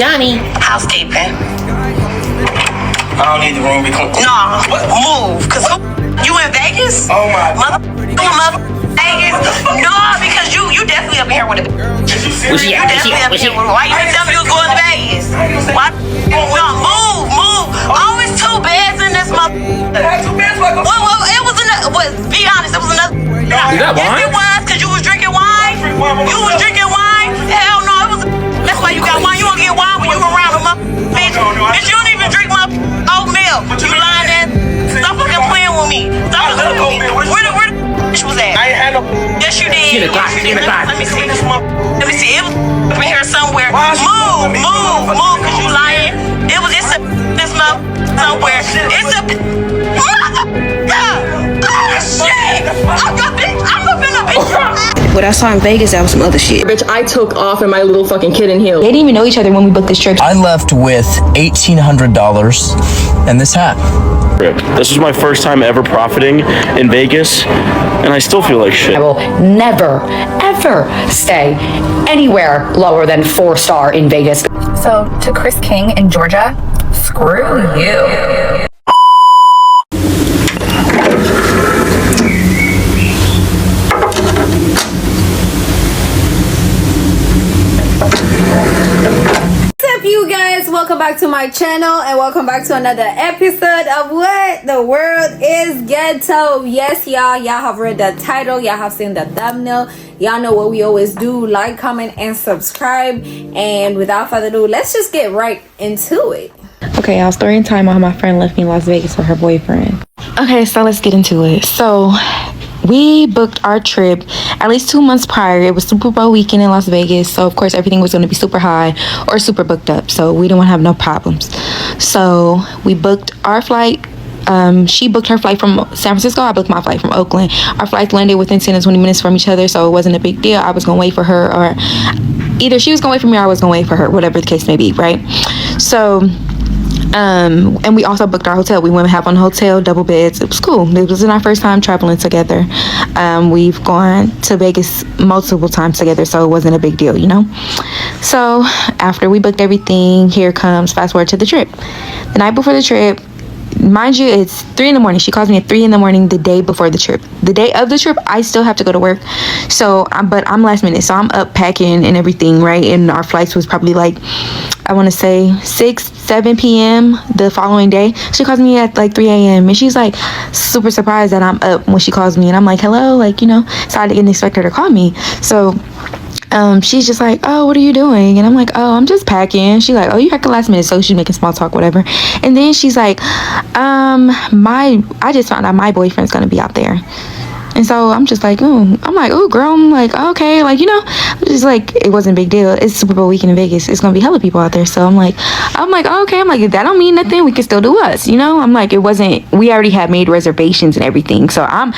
Johnny. Housekeeping. I don't need the room to be clean. No, move. Cause you in Vegas? Oh my. Mother Vegas? No, because you definitely up here with it. Where's she You at? definitely up here with it. Why you didn't tell me you was going to Vegas? Why? No, move. Oh, it's two beds in this mother. Two beds like a. Well, it was another. Be honest, it was another. You got Yes, wine? it was, cause you was drinking wine. You was drinking wine. Hell no, it was. That's why you got wine. You don't get wine when you around a mother. Bitch, you don't even drink my oatmeal. You lying there? Stop fucking playing with me. Stop playing with me. Where the bitch was at? I ain't had no. Yes, you did. Get a glass. Let me see. It was up in here somewhere. Move, cause you lying. It's a this mouth somewhere. It's a mother. Oh shit! I'm gonna bitch. What I saw in Vegas, that was some other shit. Bitch, I took off in my little fucking kitten heel. They didn't even know each other when we booked this trip. I left with $1,800 and this hat. This was my first time ever profiting in Vegas, and I still feel like shit. I will never, ever stay anywhere lower than 4-star in Vegas. So, to Chris King in Georgia, screw you. You guys, welcome back to my channel and welcome back to another episode of What the World is Ghetto. Yes, y'all have read the title, y'all have seen the thumbnail, y'all know what we always do: like, comment, and subscribe. And without further ado, let's just get right into it. Okay, y'all, story time on how my friend left me in Las Vegas with her boyfriend. Okay, so let's get into it. So we booked our trip at least 2 months prior. It was Super Bowl weekend in Las Vegas, so of course everything was going to be super high or super booked up, so we didn't want to have no problems. So we booked our flight. She booked her flight from San Francisco. I booked my flight from Oakland. Our flights landed within 10 to 20 minutes from each other, so it wasn't a big deal. I was going to wait for her, or either she was going to wait for me or I was going to wait for her, whatever the case may be, right? So and we also booked our hotel. We went and have on the hotel, double beds. It was cool. It wasn't our first time traveling together. We've gone to Vegas multiple times together, so it wasn't a big deal, you know. So after we booked everything, here comes fast forward to the trip. The night before the trip, mind you, it's 3 in the morning. She calls me at 3 in the morning the day before the trip. The day of the trip, I still have to go to work. So, but I'm last minute. So I'm up packing and everything, right? And our flights was probably like, I want to say 7 p.m. the following day. She calls me at like 3 a.m. and she's like super surprised that I'm up when she calls me. And I'm like, hello, like, you know, so I didn't expect her to call me. So she's just like, oh, what are you doing? And I'm like, oh, I'm just packing. She's like, oh, you packing last minute. So she's making small talk, whatever. And then she's like, I just found out my boyfriend's gonna be out there. And so I'm just like, oh, girl, I'm like, okay, like, you know, just like, it wasn't a big deal. It's Super Bowl weekend in Vegas. It's gonna be hella people out there. So I'm like, okay, I'm like, if that don't mean nothing, we can still do us, you know. I'm like, it wasn't, we already had made reservations and everything. So I'm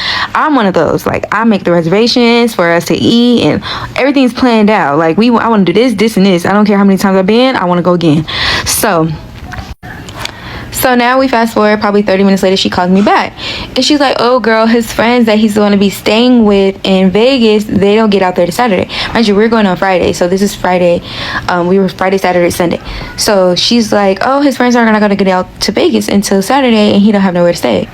one of those, like, I make the reservations for us to eat and everything's planned out. Like, I want to do this and this. I don't care how many times I've been, I want to go again. So now we fast forward, probably 30 minutes later, she calls me back. And she's like, oh, girl, his friends that he's going to be staying with in Vegas, they don't get out there to Saturday. Mind you, we're going on Friday. So this is Friday. We were Friday, Saturday, Sunday. So she's like, oh, his friends are not going to get out to Vegas until Saturday, and he don't have nowhere to stay.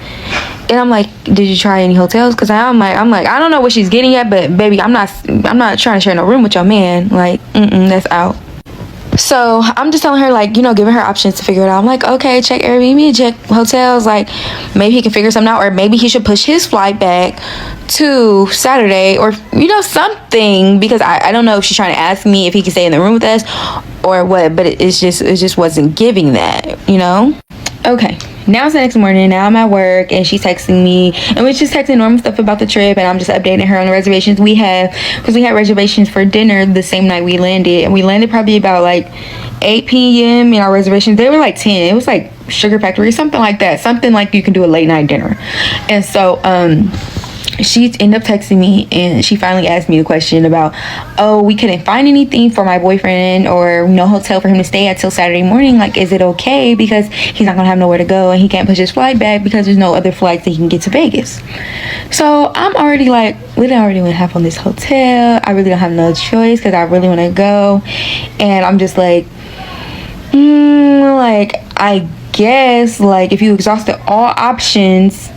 And I'm like, did you try any hotels? Because I'm like, I don't know what she's getting at, but baby, I'm not trying to share no room with your man. Like, that's out. So I'm just telling her, like, you know, giving her options to figure it out. I'm like, okay, check Airbnb, check hotels. Like, maybe he can figure something out, or maybe he should push his flight back to Saturday, or, you know, something. Because I don't know if she's trying to ask me if he can stay in the room with us or what. But it just wasn't giving that, you know. Okay, now it's the next morning. Now I'm at work and she's texting me, and we're just texting normal stuff about the trip, and I'm just updating her on the reservations we have, because we had reservations for dinner the same night we landed, and we landed probably about like 8 p.m. and our reservations, they were like 10. It was like Sugar Factory, something like that, something like you can do a late night dinner. And so she ended up texting me, and she finally asked me the question about, oh, we couldn't find anything for my boyfriend, or no hotel for him to stay at till Saturday morning. Like, is it okay? Because he's not gonna have nowhere to go, and he can't push his flight back because there's no other flights that he can get to Vegas. So I'm already like, we didn't already want to have on this hotel. I really don't have no choice because I really want to go. And I'm just like, Like, I guess, like, if you exhausted all options,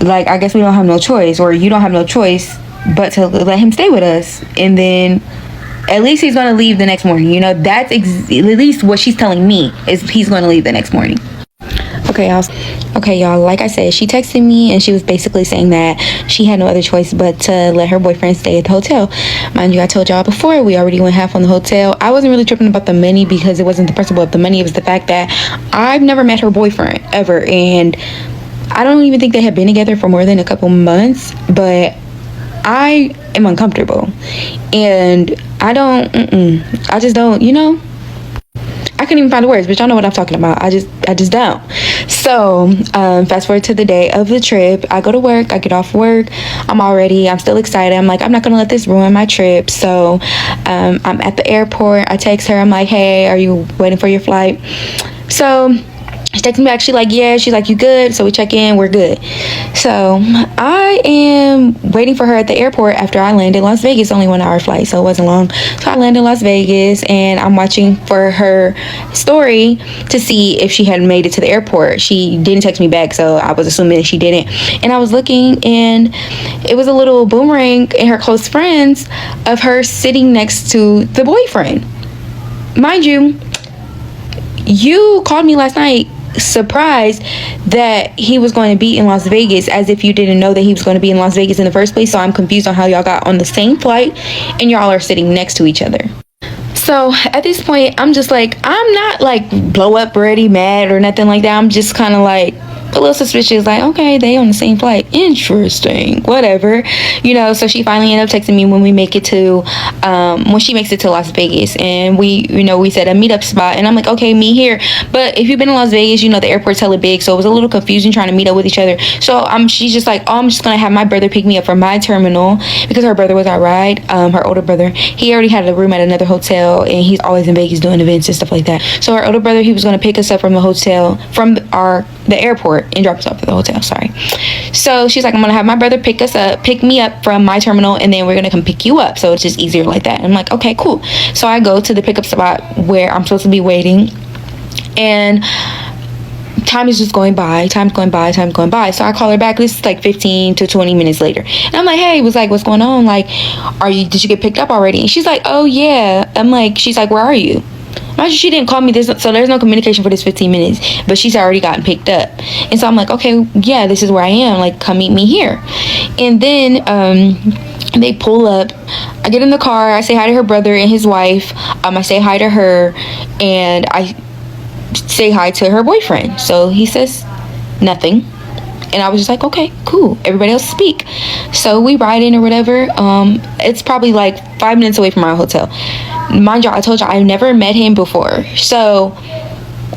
like, I guess we don't have no choice, or you don't have no choice but to let him stay with us. And then at least he's gonna leave the next morning. You know, that's at least what she's telling me, is he's gonna leave the next morning. Okay, y'all, like I said, she texted me and she was basically saying that she had no other choice but to let her boyfriend stay at the hotel. Mind you, I told y'all before, we already went half on the hotel. I wasn't really tripping about the money because it wasn't the principle of the money. It was the fact that I've never met her boyfriend ever, and I don't even think they had been together for more than a couple months, but I am uncomfortable, and I just don't, you know, I couldn't even find the words, but y'all know what I'm talking about. I just don't. So, fast forward to the day of the trip. I go to work. I get off work. I'm still excited. I'm like, I'm not going to let this ruin my trip. So, I'm at the airport. I text her. I'm like, hey, are you waiting for your flight? So, she texts me back. She's like, yeah. She's like, you good? So we check in. We're good. So I am waiting for her at the airport after I landed in Las Vegas. Only 1 hour flight, so it wasn't long. So I landed in Las Vegas, and I'm watching for her story to see if she had made it to the airport. She didn't text me back, so I was assuming that she didn't. And I was looking, and it was a little boomerang in her close friends of her sitting next to the boyfriend. Mind you, you called me last night surprised that he was going to be in Las Vegas, as if you didn't know that he was going to be in Las Vegas in the first place. So I'm confused on how y'all got on the same flight and y'all are sitting next to each other. So at this point, I'm just like, I'm not like blow up ready, mad or nothing like that. I'm just kind of like a little suspicious, like, okay, they on the same flight, interesting, whatever, you know. So she finally ended up texting me when we make it to when she makes it to Las Vegas, and we set a meetup spot, and I'm like, okay, meet here. But if you've been in Las Vegas, you know the airport's hella big, so it was a little confusing trying to meet up with each other. So she's just like, oh, I'm just gonna have my brother pick me up from my terminal, because her brother was our ride, her older brother. He already had a room at another hotel, and he's always in Vegas doing events and stuff like that. So her older brother, he was gonna pick us up from the hotel, from the airport, and drop us off at the hotel. So she's like, I'm gonna have my brother pick me up from my terminal, and then we're gonna come pick you up, so it's just easier like that. And I'm like, okay, cool. So I go to the pickup spot where I'm supposed to be waiting, and time is just going by. Time's going by. So I call her back. This is like 15 to 20 minutes later, and I'm like, hey, what's going on? Like, did you get picked up already? And she's like, oh yeah. She's like, where are you? She didn't call me, so there's no communication for this 15 minutes, but she's already gotten picked up. And so I'm like, okay, yeah, this is where I am, like, come meet me here. And then they pull up. I get in the car. I say hi to her brother and his wife. I say hi to her, and I say hi to her boyfriend. So he says nothing, and I was just like, okay, cool, everybody else speak. So we ride in or whatever. It's probably like 5 minutes away from our hotel. Mind you, I told you I've never met him before, so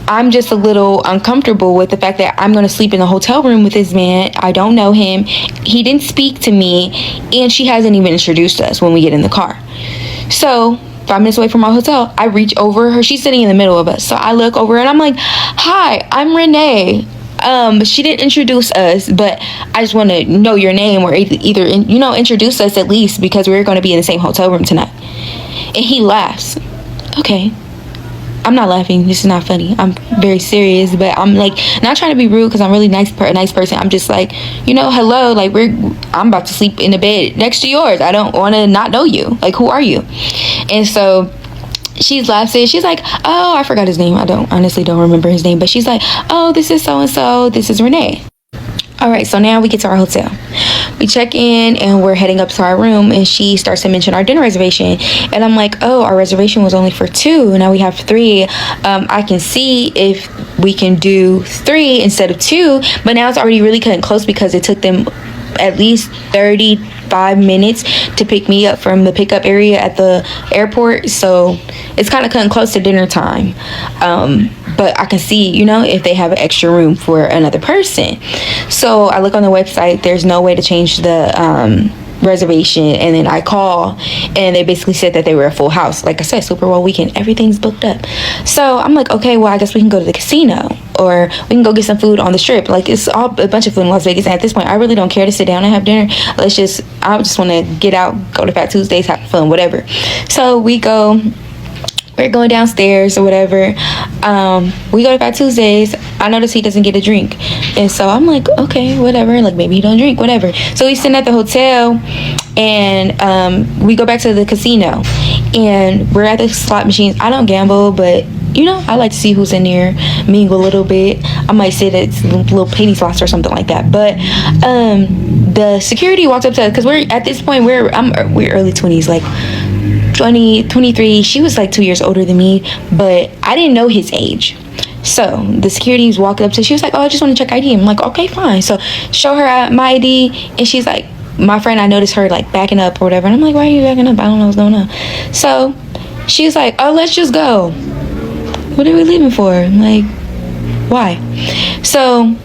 I'm just a little uncomfortable with the fact that I'm going to sleep in the hotel room with this man. I don't know him. He didn't speak to me, and she hasn't even introduced us when we get in the car. So 5 minutes away from our hotel, I reach over her. She's sitting in the middle of us, so I look over and I'm like, hi, I'm Renee. She didn't introduce us, but I just want to know your name, or either introduce us at least, because we're going to be in the same hotel room tonight. And he laughs. Okay, I'm not laughing, this is not funny, I'm very serious, but I'm like not trying to be rude, because I'm really nice person. I'm just like, hello, like I'm about to sleep in the bed next to yours. I don't want to not know you. Like, who are you? And so she laughs and she's like, oh, I forgot his name. I honestly don't remember his name, but she's like, oh, this is so and so, this is Renee. All right, so now we get to our hotel. We check in and we're heading up to our room, and she starts to mention our dinner reservation, and I'm like, oh, our reservation was only for 2, now we have 3. I can see if we can do 3 instead of 2, but now it's already really cutting close, because it took them at least 35 minutes to pick me up from the pickup area at the airport. So it's kind of cutting close to dinner time. But I can see, if they have an extra room for another person. So I look on the website. There's no way to change the reservation, and then I call, and they basically said that they were a full house. Like I said, Super Bowl weekend, everything's booked up. So I'm like, okay, well, I guess we can go to the casino, or we can go get some food on the strip. Like, it's all a bunch of food in Las Vegas, and at this point I really don't care to sit down and have dinner. I just want to get out, go to Fat Tuesdays, have fun, whatever. So we go we're going downstairs or whatever. We go to Fat Tuesdays. I notice he doesn't get a drink, and so I'm like, okay, whatever, like maybe he don't drink, whatever. So he's sitting at the hotel, and we go back to the casino, and we're at the slot machines. I don't gamble, but you know, I like to see who's in there, mingle a little bit. I might say that it's little penny slots or something like that. But the security walks up to us, because we're at this point we're early 20s, like 20, 23. She was like 2 years older than me, but I didn't know his age. So the security's walking up to, she was like, oh, I just want to check ID. I'm like, okay, fine. So show her my ID, and she's like, my friend, I noticed her like backing up or whatever, and I'm like, why are you backing up? I don't know what's going on. So she's like, oh, let's just go. What are we leaving for? I'm like, why? So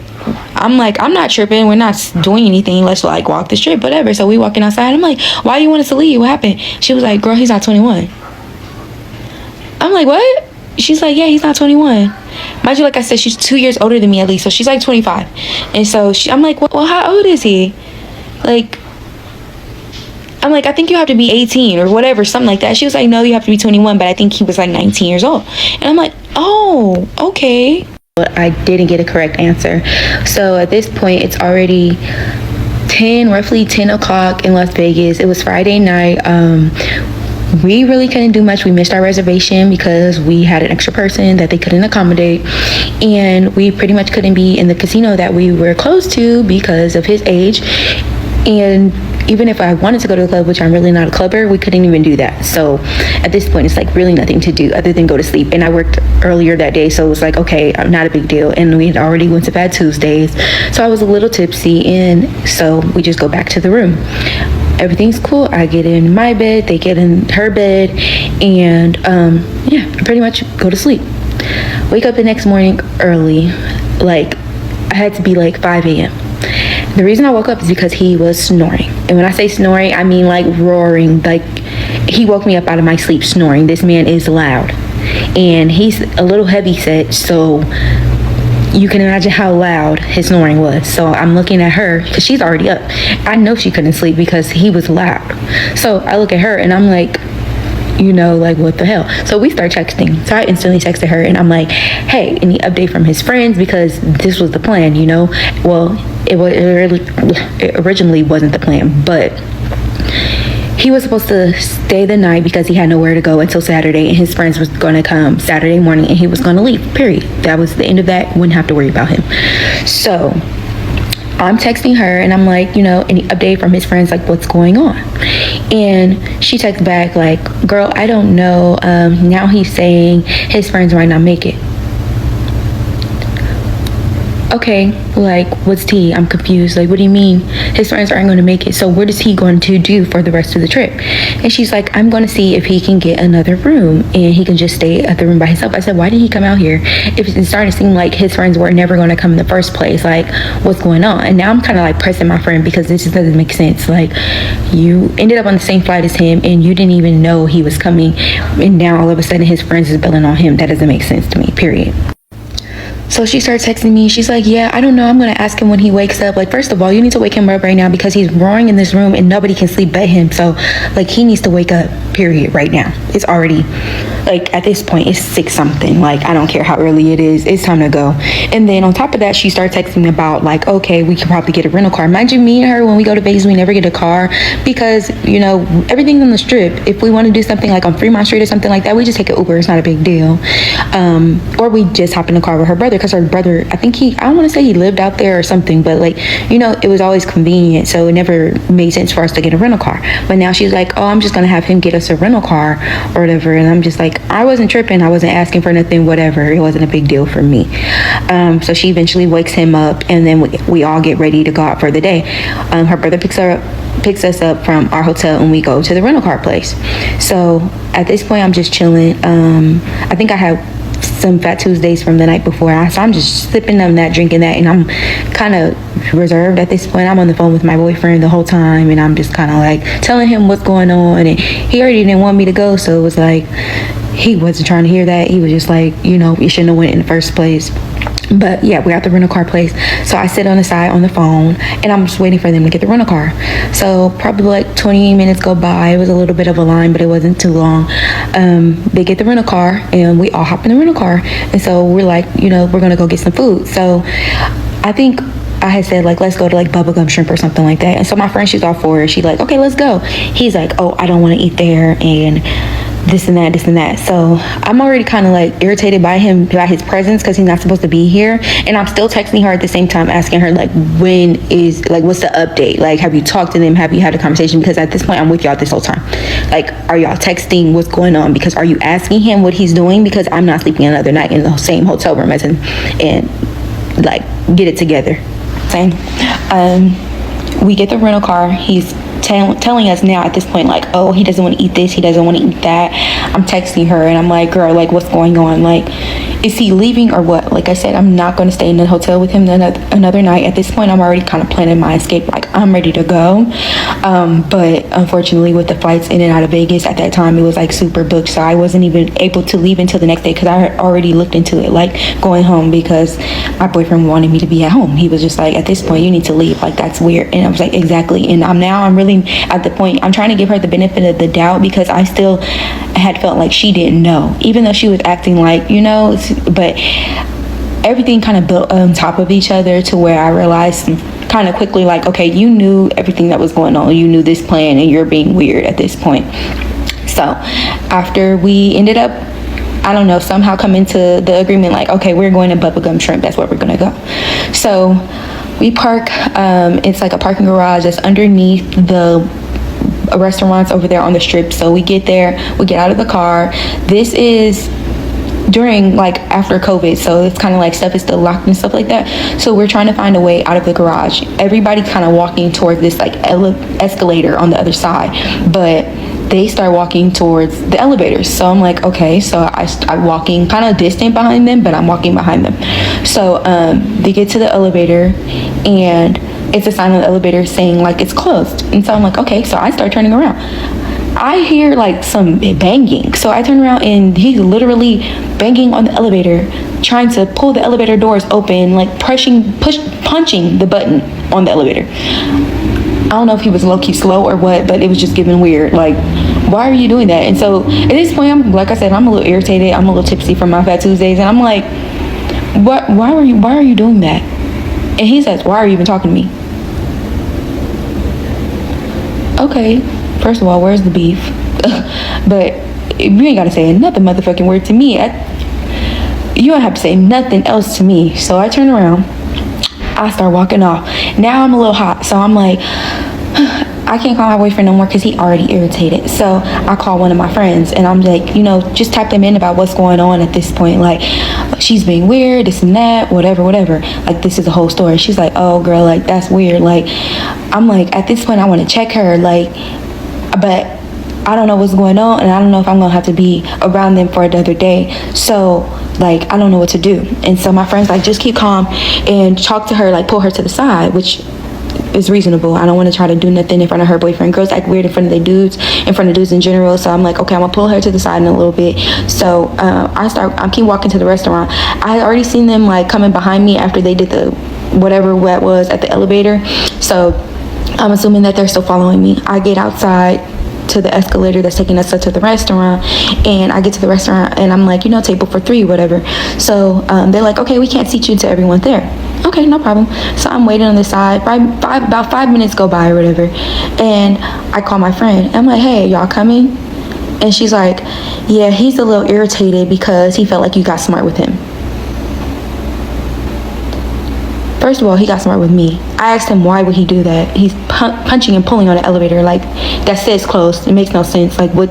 I'm like, I'm not tripping, we're not doing anything, let's like walk the strip, whatever. So we walking outside. I'm like, why do you want us to leave? What happened? She was like, girl, he's not 21. I'm like, what? She's like, yeah, he's not 21. Mind you, like I said, she's 2 years older than me at least, so she's like 25. And so I'm like, well, how old is he? Like, I'm like, I think you have to be 18 or whatever, something like that. She was like, no, you have to be 21, but I think he was like 19 years old. And I'm like, oh, okay. But I didn't get a correct answer. So at this point, it's already roughly 10 o'clock in Las Vegas. It was Friday night. We really couldn't do much. We missed our reservation because we had an extra person that they couldn't accommodate, and we pretty much couldn't be in the casino that we were close to because of his age. And even if I wanted to go to the club, which I'm really not a clubber, we couldn't even do that. So at this point, it's like really nothing to do other than go to sleep. And I worked earlier that day, so it was like, okay, not a big deal. And we had already went to Fat Tuesdays, so I was a little tipsy, and so we just go back to the room. Everything's cool. I get in my bed, they get in her bed, and yeah, pretty much go to sleep. Wake up the next morning early, like I had to be like 5 a.m. The reason I woke up is because he was snoring. And when I say snoring, I mean like roaring. Like, he woke me up out of my sleep snoring. This man is loud. And he's a little heavy set, so you can imagine how loud his snoring was. So I'm looking at her, because she's already up. I know she couldn't sleep because he was loud. So I look at her and I'm like, you know, like, what the hell? So we start texting. So I instantly texted her and I'm like, hey, any update from his friends? Because this was the plan, you know? Well, it originally wasn't the plan, but he was supposed to stay the night because he had nowhere to go until Saturday, and his friends was going to come Saturday morning and he was going to leave, period. That was the end of that. Wouldn't have to worry about him. So I'm texting her and I'm like, you know, any update from his friends, like what's going on? And she texts back like, girl, I don't know. Now he's saying his friends might not make it. Okay, like, what's tea? I'm confused. Like, what do you mean his friends aren't going to make it? So what is he going to do for the rest of the trip? And she's like, I'm going to see if he can get another room and he can just stay at the room by himself. I said, why did he come out here if it's starting to seem like his friends were never going to come in the first place? Like, what's going on? And now I'm kind of like pressing my friend because this just doesn't make sense. Like, you ended up on the same flight as him and you didn't even know he was coming, and now all of a sudden his friends is bailing on him. That doesn't make sense to me, period. So she starts texting me. She's like, yeah, I don't know. I'm going to ask him when he wakes up. Like, first of all, you need to wake him up right now because he's roaring in this room and nobody can sleep but him. So, like, he needs to wake up, period, right now. It's already, like, at this point, it's 6 something. Like, I don't care how early it is. It's time to go. And then on top of that, she starts texting me about, like, okay, we could probably get a rental car. Mind you, me and her, when we go to Vegas, we never get a car because, you know, everything's on the strip. If we want to do something like on Fremont Street or something like that, we just take an Uber. It's not a big deal. Or we just hop in the car with her brother, because her brother, I don't want to say he lived out there or something, but like, you know, it was always convenient, so it never made sense for us to get a rental car. But now she's like, oh, I'm just gonna have him get us a rental car or whatever. And I'm just like, I wasn't tripping, I wasn't asking for nothing, whatever. It wasn't a big deal for me. So she eventually wakes him up, and then we all get ready to go out for the day. Her brother picks us up from our hotel and we go to the rental car place. So at this point, I'm just chilling. I think I had some Fat Tuesdays from the night before, so I'm just sipping on that, drinking that, and I'm kind of reserved at this point. I'm on the phone with my boyfriend the whole time, and I'm just kind of like telling him what's going on, and he already didn't want me to go, so it was like he wasn't trying to hear that. He was just like, you know, you shouldn't have went in the first place. But yeah, we're at the rental car place. So I sit on the side on the phone and I'm just waiting for them to get the rental car. So probably like 20 minutes go by. It was a little bit of a line, but it wasn't too long. They get the rental car and we all hop in the rental car. And so we're like, we're gonna go get some food. So I think I had said like, let's go to like bubblegum shrimp or something like that. And so my friend, she's all for it. She's like, okay, let's go. He's like, oh, I don't want to eat there and this and that. So I'm already kind of like irritated by him, by his presence, because he's not supposed to be here. And I'm still texting her at the same time, asking her like, what's the update? Like, have you talked to them? Have you had a conversation? Because at this point, I'm with y'all this whole time. Like, are y'all texting? What's going on? Because are you asking him what he's doing? Because I'm not sleeping another night in the same hotel room as him. And like, get it together. Same. We get the rental car. He's telling us now at this point, like, oh, he doesn't want to eat this, he doesn't want to eat that. I'm texting her and I'm like, girl, like, what's going on? Like, is he leaving or what? Like I said, I'm not going to stay in the hotel with him another night. At this point, I'm already kind of planning my escape. Like, I'm ready to go. But unfortunately, with the flights in and out of Vegas at that time, it was like super booked. So I wasn't even able to leave until the next day because I had already looked into it, like going home, because my boyfriend wanted me to be at home. He was just like, at this point, you need to leave. Like, that's weird. And I was like, exactly. And I'm really at the point, I'm trying to give her the benefit of the doubt because I still had felt like she didn't know, even though she was acting like, but everything kind of built on top of each other to where I realized kind of quickly, like, okay, you knew everything that was going on, you knew this plan, and you're being weird at this point. So after we ended up, I don't know, somehow come into the agreement, like, okay, we're going to bubblegum shrimp, that's where we're gonna go. So we park, it's like a parking garage that's underneath the restaurants over there on the strip. So we get there, we get out of the car. This is during, like, after COVID, so it's kind of like stuff is still locked and stuff like that. So we're trying to find a way out of the garage. Everybody kind of walking towards this like escalator on the other side, but they start walking towards the elevators. So I'm like, okay. So I'm walking kind of distant behind them, but I'm walking behind them. So they get to the elevator and it's a sign on the elevator saying like it's closed. And so I'm like, okay. So I start turning around. I hear like some banging. So I turn around and he's literally banging on the elevator, trying to pull the elevator doors open, like punching the button on the elevator. I don't know if he was low-key slow or what, but it was just giving weird. Like, why are you doing that? And so at this point, like I said, I'm a little irritated. I'm a little tipsy from my Fat Tuesdays. And I'm like, what? Why are you doing that? And he says, why are you even talking to me? Okay, first of all, where's the beef? But you ain't got to say another motherfucking word to me. You don't have to say nothing else to me. So I turn around. I start walking off. Now I'm a little hot, so I'm like, I can't call my boyfriend no more because he already irritated. So I call one of my friends and I'm like, just tap them in about what's going on at this point. Like, she's being weird, this and that, whatever. Like, this is a whole story. She's like, oh girl, like, that's weird. Like, I'm like, at this point I want to check her, like, but I don't know what's going on and I don't know if I'm gonna have to be around them for another day. So like, I don't know what to do. And so my friends like, just keep calm and talk to her, like pull her to the side, which is reasonable. I don't want to try to do nothing in front of her boyfriend. Girls act weird in front of the dudes, in front of dudes in general. So I'm like, okay, I'm gonna pull her to the side in a little bit. So I keep walking to the restaurant. I had already seen them like coming behind me after they did the whatever that was at the elevator. So I'm assuming that they're still following me. I get outside to the escalator that's taking us up to the restaurant, and I get to the restaurant and I'm like, table for 3, whatever. So they're like, okay, we can't seat you until everyone's there. Okay, no problem. So I'm waiting on the side. About 5 minutes go by or whatever, and I call my friend. I'm like, hey, y'all coming? And she's like, yeah, he's a little irritated because he felt like you got smart with him. First of all, he got smart with me. I asked him why would he do that. He's punching and pulling on the elevator, like, that says closed. It makes no sense. Like, what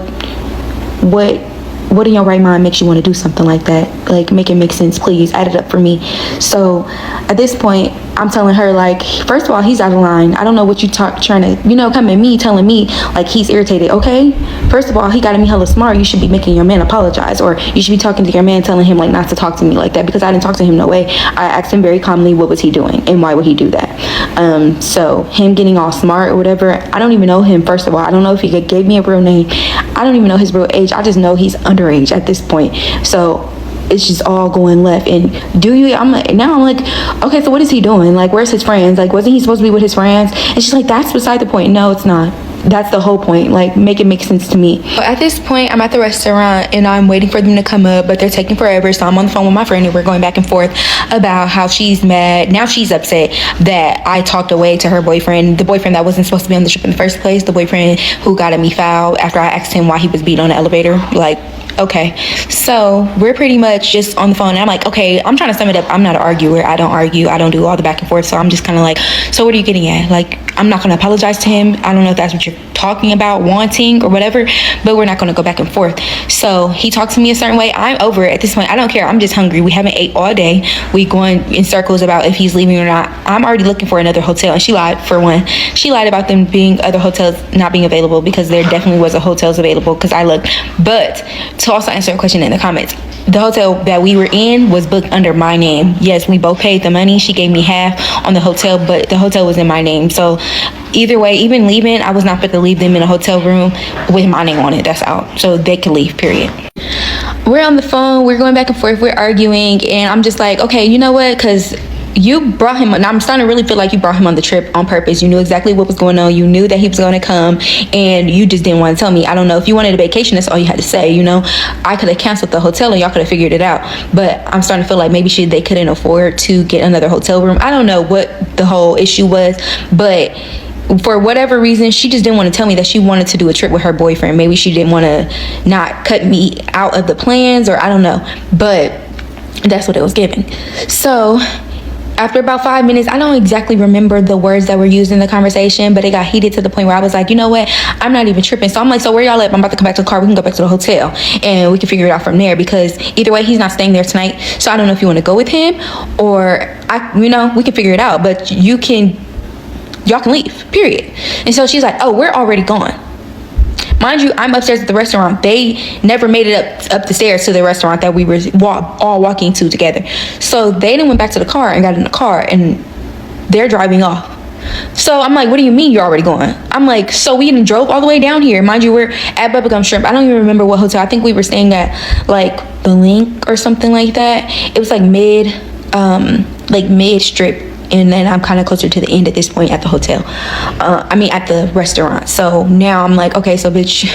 in your right mind makes you want to do something like that? Like, make it make sense, please. Add it up for me. So at this point, I'm telling her, like, first of all, he's out of line. I don't know what you trying to, come at me, telling me, like, he's irritated, okay? First of all, he got me hella smart. You should be making your man apologize, or you should be talking to your man, telling him, like, not to talk to me like that, because I didn't talk to him no way. I asked him very calmly what was he doing and why would he do that. So him getting all smart or whatever, I don't even know him, first of all. I don't know if he gave me a real name. I don't even know his real age. I just know he's underage at this point. So it's just all going left. And I'm like, okay, so what is he doing? Like, where's his friends? Like, wasn't he supposed to be with his friends? And she's like, that's beside the point. No, it's not. That's the whole point. Like, make it make sense to me. At this point, I'm at the restaurant and I'm waiting for them to come up, but they're taking forever. So I'm on the phone with my friend and we're going back and forth about how she's mad. Now she's upset that I talked away to her boyfriend, the boyfriend that wasn't supposed to be on the trip in the first place, the boyfriend who got at me foul after I asked him why he was beat on the elevator. Like, okay, so we're pretty much just on the phone and I'm like, okay, I'm trying to sum it up. I'm not an arguer. I don't argue. I don't do all the back and forth. So I'm just kind of like, so what are you getting at? Like, I'm not going to apologize to him. I don't know if that's what you're talking about, wanting or whatever, but we're not going to go back and forth. So he talked to me a certain way. I'm over it at this point. I don't care. I'm just hungry. We haven't ate all day. We going in circles about if he's leaving or not. I'm already looking for another hotel. And she lied, for one. She lied about them being other hotels not being available, because there definitely was a hotels available because I looked. But to also answer a question in the comments, the hotel that we were in was booked under my name. Yes, we both paid the money. She gave me half on the hotel, but the hotel was in my name. So either way, even leaving, I was not fit to leave them in a hotel room with my name on it. That's out. So they could leave, period. We're on the phone. We're going back and forth. We're arguing. And I'm just like, okay, you know what? Because you brought him, and I'm starting to really feel like you brought him on the trip on purpose. You knew exactly what was going on. You knew that he was going to come, and you just didn't want to tell me. I don't know if you wanted a vacation, that's all you had to say. You know, I could have canceled the hotel and y'all could have figured it out. But I'm starting to feel like maybe they couldn't afford to get another hotel room. I don't know what the whole issue was, but for whatever reason, she just didn't want to tell me that she wanted to do a trip with her boyfriend. Maybe she didn't want to not cut me out of the plans, or I don't know, but that's what it was giving. So after about 5 minutes, I don't exactly remember the words that were used in the conversation, but it got heated to the point where I was like, you know what? I'm not even tripping. So I'm like, so where y'all at? I'm about to come back to the car. We can go back to the hotel and we can figure it out from there, because either way, he's not staying there tonight. So I don't know if you want to go with him, or we can figure it out, but y'all can leave, period. And so she's like, oh, we're already gone. Mind you, I'm upstairs at the restaurant. They never made it up the stairs to the restaurant that we were all walking to together. So they then went back to the car and got in the car, and they're driving off. So I'm like, what do you mean you're already going? I'm like, so we even drove all the way down here. Mind you, we're at Bubblegum Shrimp. I don't even remember what hotel. I think we were staying at like the Link or something like that. It was like mid strip. And then I'm kind of closer to the end at this point at the hotel. At the restaurant. So now I'm like, okay, so bitch,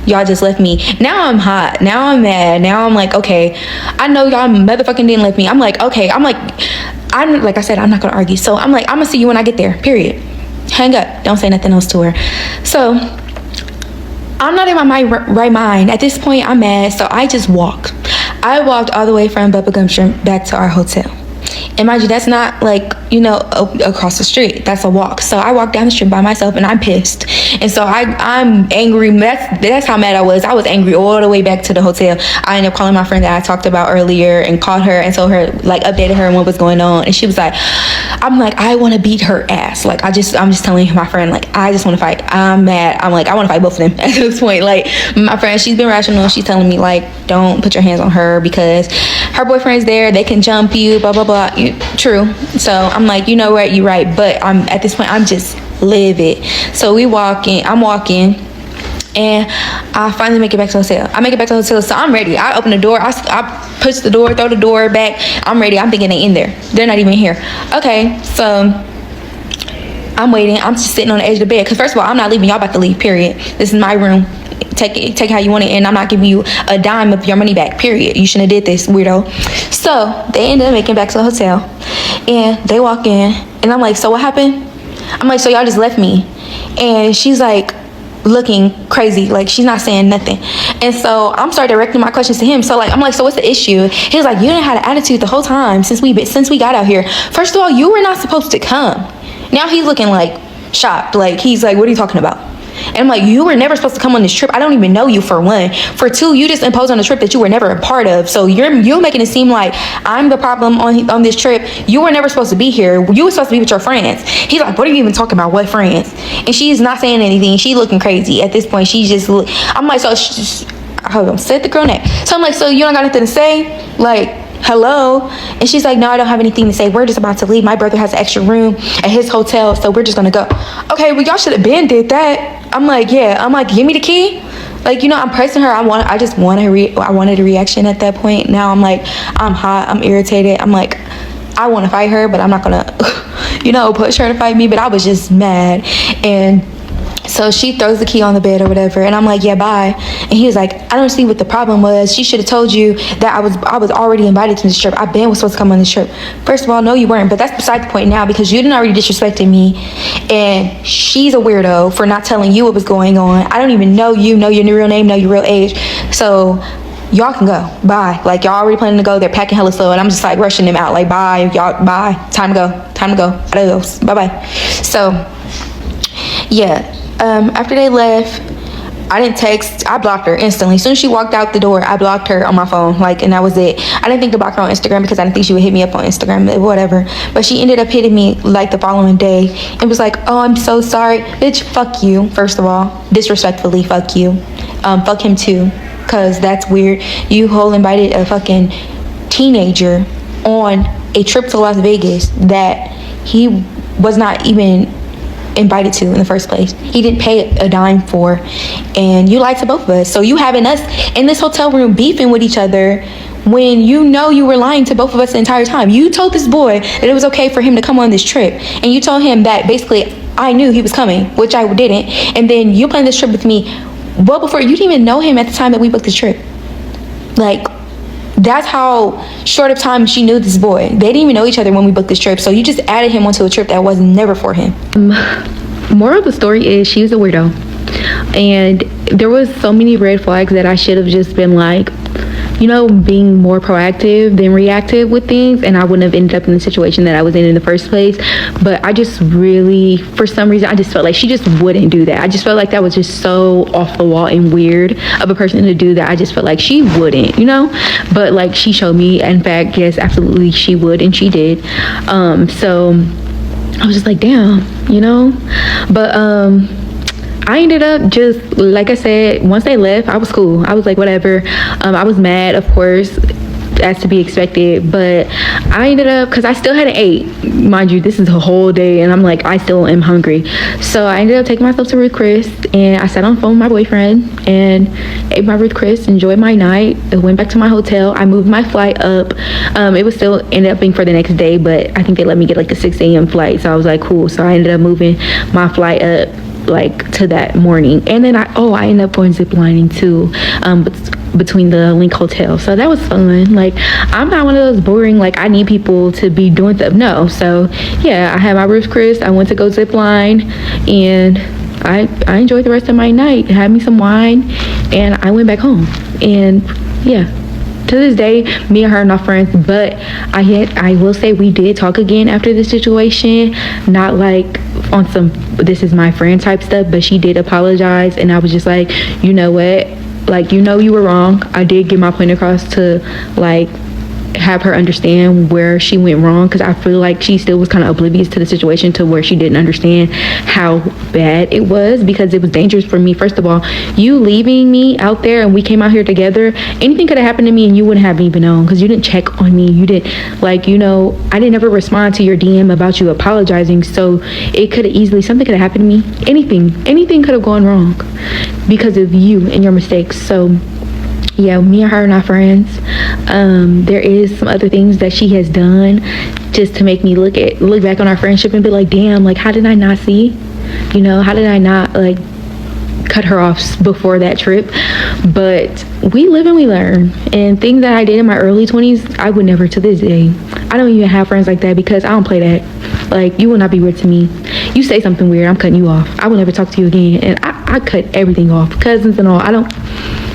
y'all just left me. Now I'm hot. Now I'm mad. Now I'm like, okay, I know y'all motherfucking didn't let me. I'm like, okay. I'm like I said, I'm not going to argue. So I'm like, I'm going to see you when I get there, period. Hang up. Don't say nothing else to her. So I'm not in my right mind. At this point, I'm mad. So I just walked. I walked all the way from Bubblegum Shrimp back to our hotel. And mind you, that's not like, across the street. That's a walk. So I walked down the street by myself and I'm pissed. And so I'm angry. That's how mad I was. I was angry all the way back to the hotel. I ended up calling my friend that I talked about earlier and called her and told her, like, updated her on what was going on. And she was like, I want to beat her ass. Like, I'm just telling my friend, like, I just want to fight. I'm mad. I'm like, I want to fight both of them at this point. Like, my friend, she's been rational. She's telling me, like, don't put your hands on her because her boyfriend's there. They can jump you, blah, blah, blah. True. So I'm like, you know what? You're right. But at this point, I'm just livid. So I'm walking. And I finally make it back to the hotel. I make it back to the hotel, so I'm ready. I open the door. I push the door, throw the door back. I'm ready. I'm thinking they in there. They're not even here. Okay, so I'm waiting. I'm just sitting on the edge of the bed. Because first of all, I'm not leaving. Y'all about to leave, period. This is my room. Take it how you want it, and I'm not giving you a dime of your money back, period. You shouldn't have did this, weirdo. So they ended up making it back to the hotel. And they walk in, and I'm like, so what happened? I'm like, so y'all just left me. And she's like, looking crazy, like she's not saying nothing. And so I'm started directing my questions to him. So like, I'm like, so what's the issue? He was like, you didn't have an attitude the whole time since we got out here. First of all, you were not supposed to come. Now he's looking like shocked. Like, he's like, what are you talking about? And I'm like, you were never supposed to come on this trip. I don't even know you, for one. For two, you just imposed on a trip that you were never a part of. So you're making it seem like I'm the problem on this trip. You were never supposed to be here. You were supposed to be with your friends. He's like, what are you even talking about? What friends? And she's not saying anything. She looking crazy at this point. I'm like, so hold on, set the girl neck. So I'm like, so you don't got nothing to say? Like, hello? And she's like, no, I don't have anything to say. We're just about to leave. My brother has an extra room at his hotel, so we're just gonna go. Okay, well, y'all should have been did that. I'm like, yeah. I'm like, give me the key. Like, you know, I'm pressing her. I just wanted I wanted a reaction at that point. Now I'm like, I'm hot, I'm irritated. I'm like, I want to fight her, but I'm not gonna, you know, push her to fight me. But I was just mad. And so she throws the key on the bed or whatever, and I'm like, yeah, bye. And he was like, I don't see what the problem was. She should have told you that I was already invited to this trip. I was supposed to come on this trip. First of all, no, you weren't. But that's beside the point now, because you didn't already disrespected me, and she's a weirdo for not telling you what was going on. I don't even know you, know your real name, know your real age. So y'all can go. Bye. Like, y'all already planning to go. They're packing hella slow, and I'm just like rushing them out. Like, bye, y'all. Bye. Time to go. Time to go. Adios. Bye bye. So yeah. After they left, I didn't text. I blocked her instantly. As soon as she walked out the door, I blocked her on my phone. Like, and that was it. I didn't think to block her on Instagram because I didn't think she would hit me up on Instagram, whatever. But she ended up hitting me like the following day and was like, oh, I'm so sorry. Bitch, fuck you, first of all. Disrespectfully, fuck you. Fuck him too, because that's weird. You whole invited a fucking teenager on a trip to Las Vegas that he was not even invited to in the first place. He didn't pay a dime for, and you lied to both of us. So you having us in this hotel room beefing with each other when you know you were lying to both of us the entire time. You told this boy that it was okay for him to come on this trip, and you told him that basically I knew he was coming, which I didn't. And then you planned this trip with me well before. You didn't even know him at the time that we booked the trip. Like, that's how short of time she knew this boy. They didn't even know each other when we booked this trip. So you just added him onto a trip that was never for him. Moral of the story is she was a weirdo. And there was so many red flags that I should have just been like, you know, being more proactive than reactive with things, and I wouldn't have ended up in the situation that I was in the first place. But I just really, for some reason, I just felt like she just wouldn't do that. I just felt like that was just so off the wall and weird of a person to do that. I just felt like she wouldn't, you know. But like, she showed me, in fact, yes, absolutely she would, and she did. So I was just like, damn, you know. But I ended up just, like I said, once they left, I was cool. I was like, whatever. I was mad, of course, as to be expected, but I ended up, because I still hadn't ate. Mind you, this is a whole day, and I'm like, I still am hungry. So I ended up taking myself to Ruth Chris, and I sat on the phone with my boyfriend, and ate my Ruth Chris, enjoyed my night. I went back to my hotel. I moved my flight up. It was still ended up being for the next day, but I think they let me get like a 6 a.m. flight, so I was like, cool. So I ended up moving my flight up like to that morning, and then I ended up going zip lining too, between the Link Hotel. So that was fun. Like, I'm not one of those boring, like, I need people to be doing stuff. No. So yeah, I had my Ruth Chris. I went to go zip line, and I enjoyed the rest of my night. Had me some wine, and I went back home. And yeah, to this day, me and her are not friends, but I will say we did talk again after the situation. Not like on some this is my friend type stuff, but she did apologize, and I was just like, you know what, like, you know, you were wrong. I did get my point across to like have her understand where she went wrong, because I feel like she still was kind of oblivious to the situation, to where she didn't understand how bad it was, because it was dangerous for me. First of all, you leaving me out there, and we came out here together, anything could have happened to me and you wouldn't have even known, because you didn't check on me. You didn't, like, you know, I didn't ever respond to your DM about you apologizing. So it could have easily, something could have happened to me. Anything could have gone wrong because of you and your mistakes. So yeah, me and her are not friends. There is some other things that she has done just to make me look back on our friendship and be like, damn, like, how did I not see? You know, how did I not like cut her off before that trip? But we live and we learn. And things that I did in my early 20s, I would never to this day. I don't even have friends like that, because I don't play that. Like, you will not be weird to me. You say something weird, I'm cutting you off. I will never talk to you again. And I cut everything off, cousins and all. I don't.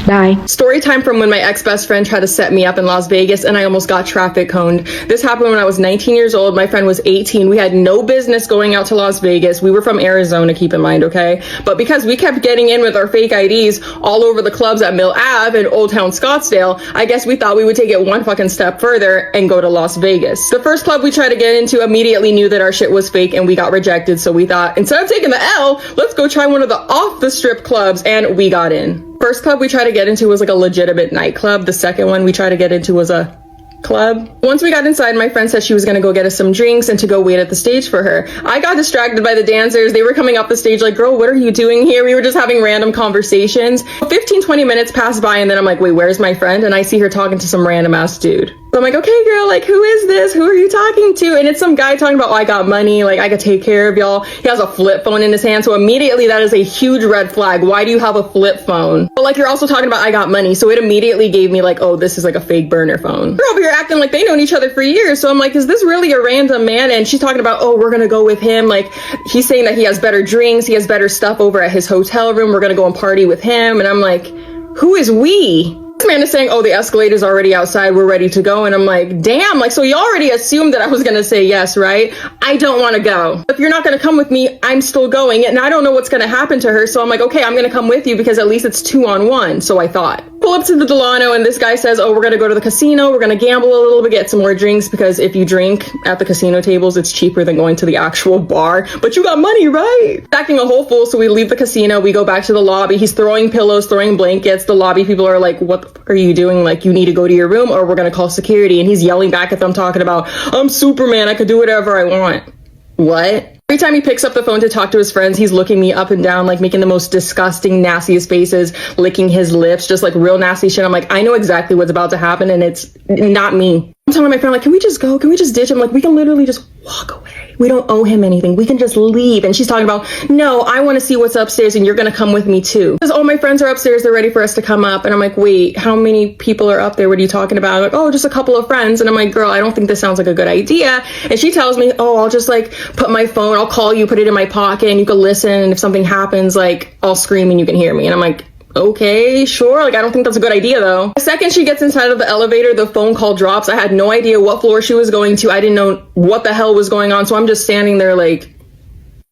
Bye. Story time from when my ex-best friend tried to set me up in Las Vegas and I almost got traffic coned. This happened when I was 19 years old. My friend was 18. We had no business going out to Las Vegas. We were from Arizona, keep in mind, okay? But because we kept getting in with our fake IDs all over the clubs at Mill Ave and Old Town Scottsdale, I guess we thought we would take it one fucking step further and go to Las Vegas. The first club we tried to get into immediately knew that our shit was fake and we got rejected. So we thought, instead of taking the L, let's go try one of the off the strip clubs, and we got in. First club we tried to get into was like a legitimate nightclub. The second one we tried to get into was a club. Once we got inside, my friend said she was gonna go get us some drinks and to go wait at the stage for her. I got distracted by the dancers. They were coming up the stage like, girl, what are you doing here? We were just having random conversations. 15-20 minutes passed by and then I'm like, wait, where's my friend? And I see her talking to some random ass dude. So I'm like, okay, girl, like, who is this? Who are you talking to? And it's some guy talking about, oh, I got money, like, I could take care of y'all. He has a flip phone in his hand. So immediately that is a huge red flag. Why do you have a flip phone? But like, you're also talking about, I got money. So it immediately gave me like, oh, this is like a fake burner phone. They're over here acting like they known each other for years. So I'm like, is this really a random man? And she's talking about, oh, we're gonna go with him. Like, he's saying that he has better drinks. He has better stuff over at his hotel room. We're gonna go and party with him. And I'm like, who is we? This man is saying, oh, the Escalade's already outside, we're ready to go. And I'm like, damn, like, so you already assumed that I was gonna say yes, right? I don't want to go. If you're not gonna come with me, I'm still going. And I don't know what's gonna happen to her. So I'm like, okay, I'm gonna come with you because at least it's 2-on-1. So I thought. Pull up to the Delano and this guy says, oh, we're gonna go to the casino. We're gonna gamble a little bit, get some more drinks because if you drink at the casino tables, it's cheaper than going to the actual bar. But you got money, right? Acting a whole fool. So we leave the casino. We go back to the lobby. He's throwing pillows, throwing blankets. The lobby people are like, what are you doing? Like, you need to go to your room or we're gonna call security. And he's yelling back at them talking about, I'm Superman, I could do whatever I want. What? Every time he picks up the phone to talk to his friends, he's looking me up and down, like making the most disgusting, nastiest faces, licking his lips, just like real nasty shit. I'm like, I know exactly what's about to happen and it's not me. I'm telling my friend, like, can we just go? Can we just ditch him? Like, we can literally just walk away. We don't owe him anything. We can just leave. And she's talking about, no, I want to see what's upstairs and you're going to come with me too. Because all my friends are upstairs. They're ready for us to come up. And I'm like, wait, how many people are up there? What are you talking about? Like, oh, just a couple of friends. And I'm like, girl, I don't think this sounds like a good idea. And she tells me, oh, I'll just like put my phone, I'll call you, put it in my pocket and you can listen. And if something happens, like I'll scream and you can hear me. And I'm like, okay, sure. Like, I don't think that's a good idea though. The second she gets inside of the elevator, the phone call drops. I had no idea what floor she was going to. I didn't know what the hell was going on. So I'm just standing there like,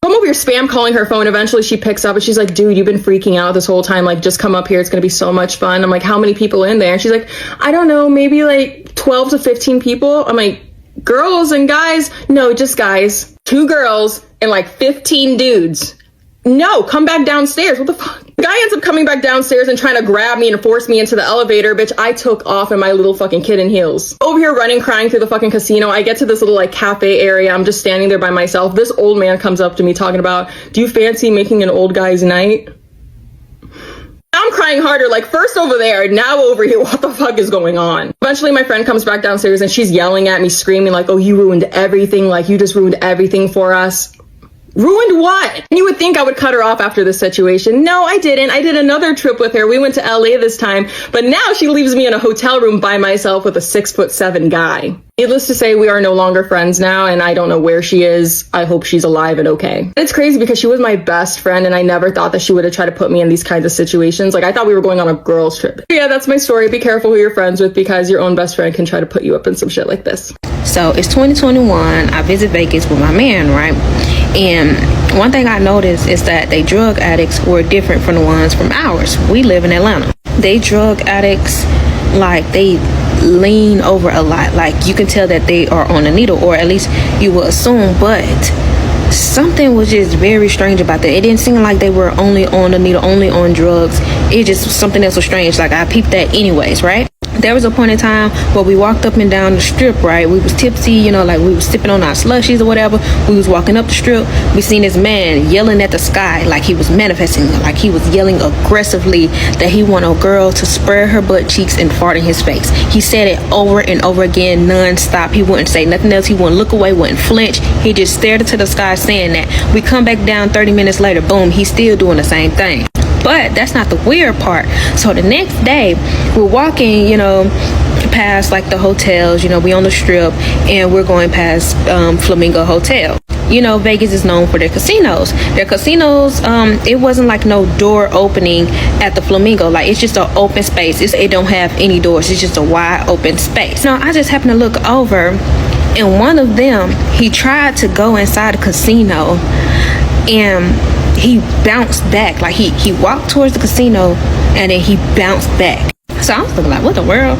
I'm over here spam calling her phone. Eventually she picks up and she's like, dude, you've been freaking out this whole time. Like, just come up here. It's going to be so much fun. I'm like, how many people in there? And she's like, I don't know, maybe like 12 to 15 people. I'm like, girls and guys? No, just guys. 2 girls and like 15 dudes. No, come back downstairs. What the fuck? The guy ends up coming back downstairs and trying to grab me and force me into the elevator. Bitch, I took off in my little fucking kitten heels. Over here running, crying through the fucking casino. I get to this little like cafe area. I'm just standing there by myself. This old man comes up to me talking about, do you fancy making an old guy's night? I'm crying harder, like first over there, now over here, what the fuck is going on? Eventually my friend comes back downstairs and she's yelling at me, screaming like, oh, you ruined everything. Like, you just ruined everything for us. Ruined what? And you would think I would cut her off after this situation. No, I didn't. I did another trip with her. We went to LA this time, but now she leaves me in a hotel room by myself with a 6'7" guy. Needless to say, we are no longer friends now, and I don't know where she is. I hope she's alive and okay. It's crazy because she was my best friend, and I never thought that she would have tried to put me in these kinds of situations. Like, I thought we were going on a girls' trip. But yeah, that's my story. Be careful who you're friends with because your own best friend can try to put you up in some shit like this. So it's 2021. I visit Vegas with my man, right? And one thing I noticed is that they drug addicts were different from the ones from ours. We live in Atlanta. They drug addicts, like, they lean over a lot. Like, you can tell that they are on a needle, or at least you will assume, but something was just very strange about that. It didn't seem like they were only on the needle, only on drugs. It just, something else was strange. Like, I peeped that anyways, right? There was a point in time where we walked up and down the strip, right? We was tipsy, you know, like we was sipping on our slushies or whatever. We was walking up the strip. We seen this man yelling at the sky like he was manifesting, like he was yelling aggressively that he want a girl to spread her butt cheeks and fart in his face. He said it over and over again, non-stop. He wouldn't say nothing else. He wouldn't look away, wouldn't flinch. He just stared into the sky saying that. We come back down 30 minutes later, boom, he's still doing the same thing. But that's not the weird part. So the next day, we're walking, you know, past like the hotels, you know, we on the strip and we're going past Flamingo Hotel. You know, Vegas is known for their casinos. Their casinos, it wasn't like no door opening at the Flamingo. Like, it's just an open space. It don't have any doors. It's just a wide open space. Now, I just happened to look over and one of them, he tried to go inside the casino and he bounced back. Like, he walked towards the casino and then he bounced back. So I was looking like, what the world?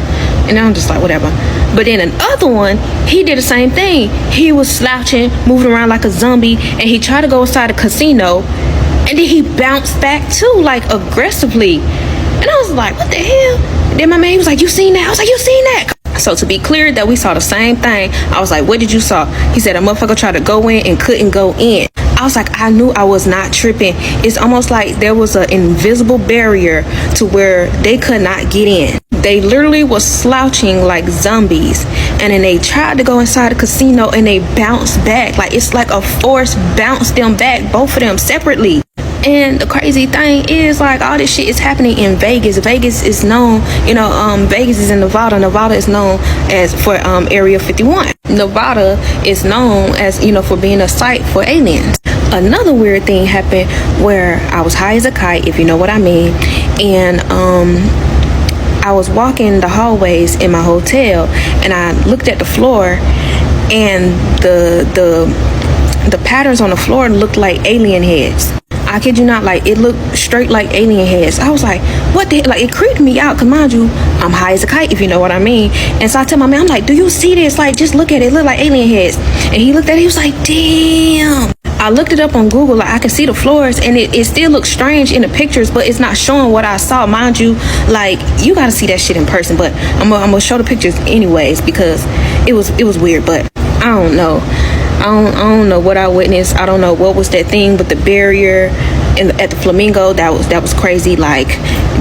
And I'm just like, whatever. But then another one, he did the same thing. He was slouching, moving around like a zombie, and he tried to go inside the casino and then he bounced back too, like aggressively. And I was like, what the hell? And then my man, he was like, you seen that? I was like, you seen that? So to be clear that we saw the same thing, I was like, what did you saw? He said a motherfucker tried to go in and couldn't go in. I was like, I knew I was not tripping. It's almost like there was an invisible barrier to where they could not get in. They literally was slouching like zombies, and then they tried to go inside the casino and they bounced back. Like it's like a force bounced them back, both of them separately. And the crazy thing is, like, all this shit is happening in Vegas. Vegas is known, Vegas is in Nevada. Nevada is known as for Area 51. Nevada is known as, for being a site for aliens. Another weird thing happened where I was high as a kite, if you know what I mean, and I was walking the hallways in my hotel, and I looked at the floor, and the patterns on the floor looked like alien heads. I kid you not, like it looked straight like alien heads. I was like, what the hell? Like it creeped me out, cause mind you, I'm high as a kite, if you know what I mean. And so I tell my man, I'm like, do you see this? Like, just look at it. It look like alien heads. And he looked at it, he was like, damn. I looked it up on Google, like I can see the floors, and it still looks strange in the pictures, but it's not showing what I saw. Mind you, like you gotta see that shit in person, but I'm gonna show the pictures anyways, because it was weird. But I don't know. I don't know what I witnessed. I don't know what was that thing, but the barrier at the Flamingo, that was crazy. Like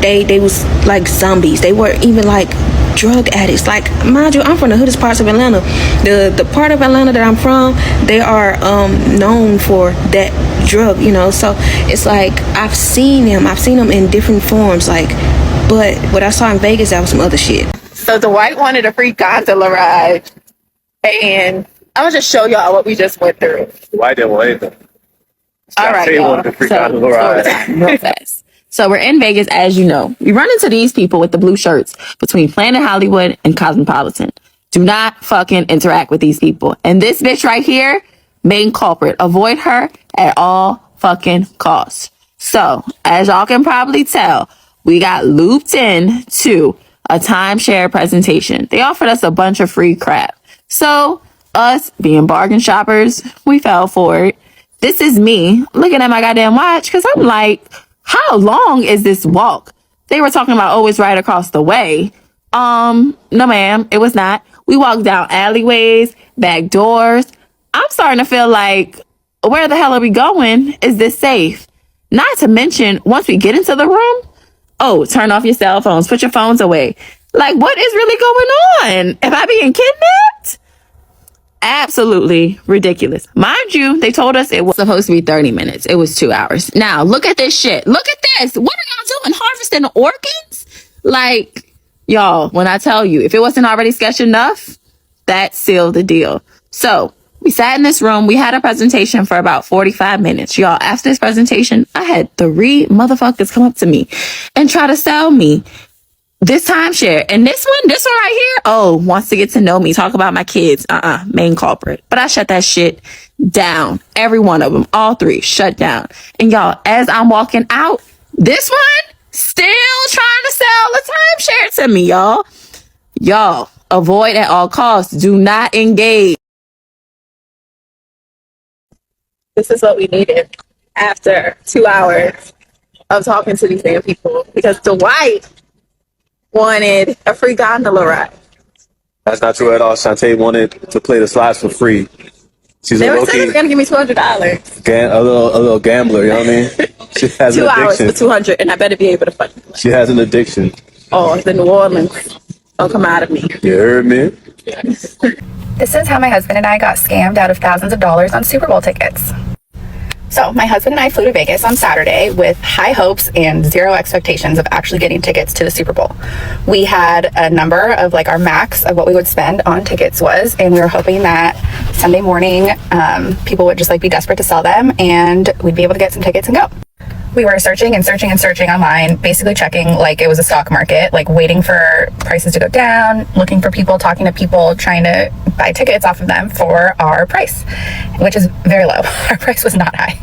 they was like zombies. They were even like drug addicts. Like, mind you, I'm from the hoodest parts of Atlanta. The part of Atlanta that I'm from, they are known for that drug, so it's like I've seen them in different forms, like, but what I saw in Vegas, that was some other shit. So Dwight wanted a free gondola ride, and I'm gonna just show y'all what we just went through. Why didn't want anything? All right, y'all. Real fast. So we're in Vegas, as you know. We run into these people with the blue shirts between Planet Hollywood and Cosmopolitan. Do not fucking interact with these people. And this bitch right here, main culprit. Avoid her at all fucking costs. So, as y'all can probably tell, we got looped in to a timeshare presentation. They offered us a bunch of free crap. So, us being bargain shoppers, we fell for it. This is me looking at my goddamn watch, because I'm like, how long is this walk? They were talking about, oh, it's right across the way. No ma'am, it was not. We walked down alleyways, back doors. I'm starting to feel like, where the hell are we going? Is this safe? Not to mention, once we get into the room, oh, turn off your cell phones, put your phones away. Like, what is really going on? Am I being kidnapped? Absolutely ridiculous. Mind you, they told us it was supposed to be 30 minutes. It was 2 hours. Now, look at this shit. Look at this. What are y'all doing? Harvesting organs? Like, y'all, when I tell you, if it wasn't already sketch enough, that sealed the deal. So, we sat in this room. We had a presentation for about 45 minutes. Y'all, after this presentation, I had 3 motherfuckers come up to me and try to sell me this timeshare. And this one right here, oh, wants to get to know me, talk about my kids. Main culprit. But I shut that shit down. Every one of them, all 3, shut down. And y'all, as I'm walking out, this one still trying to sell a timeshare to me, y'all. Y'all, avoid at all costs. Do not engage. This is what we needed after 2 hours of talking to these damn people, because Dwight wanted a free gondola ride. That's not true at all. Shantae wanted to play the slides for free. She's They a were saying they were gonna give me $200. a little gambler, you know what I mean? She has 2 an hours addiction. for 200, and I better be able to fucking play. She has an addiction. Oh, the New Orleans. Don't come out of me. You heard me? This is how my husband and I got scammed out of thousands of dollars on Super Bowl tickets. So my husband and I flew to Vegas on Saturday with high hopes and 0 expectations of actually getting tickets to the Super Bowl. We had a number of, like, our max of what we would spend on tickets was, and we were hoping that Sunday morning people would just like be desperate to sell them and we'd be able to get some tickets and go. We were searching and searching and searching online, basically checking like it was a stock market, like waiting for prices to go down, looking for people, talking to people, trying to buy tickets off of them for our price, which is very low. Our price was not high.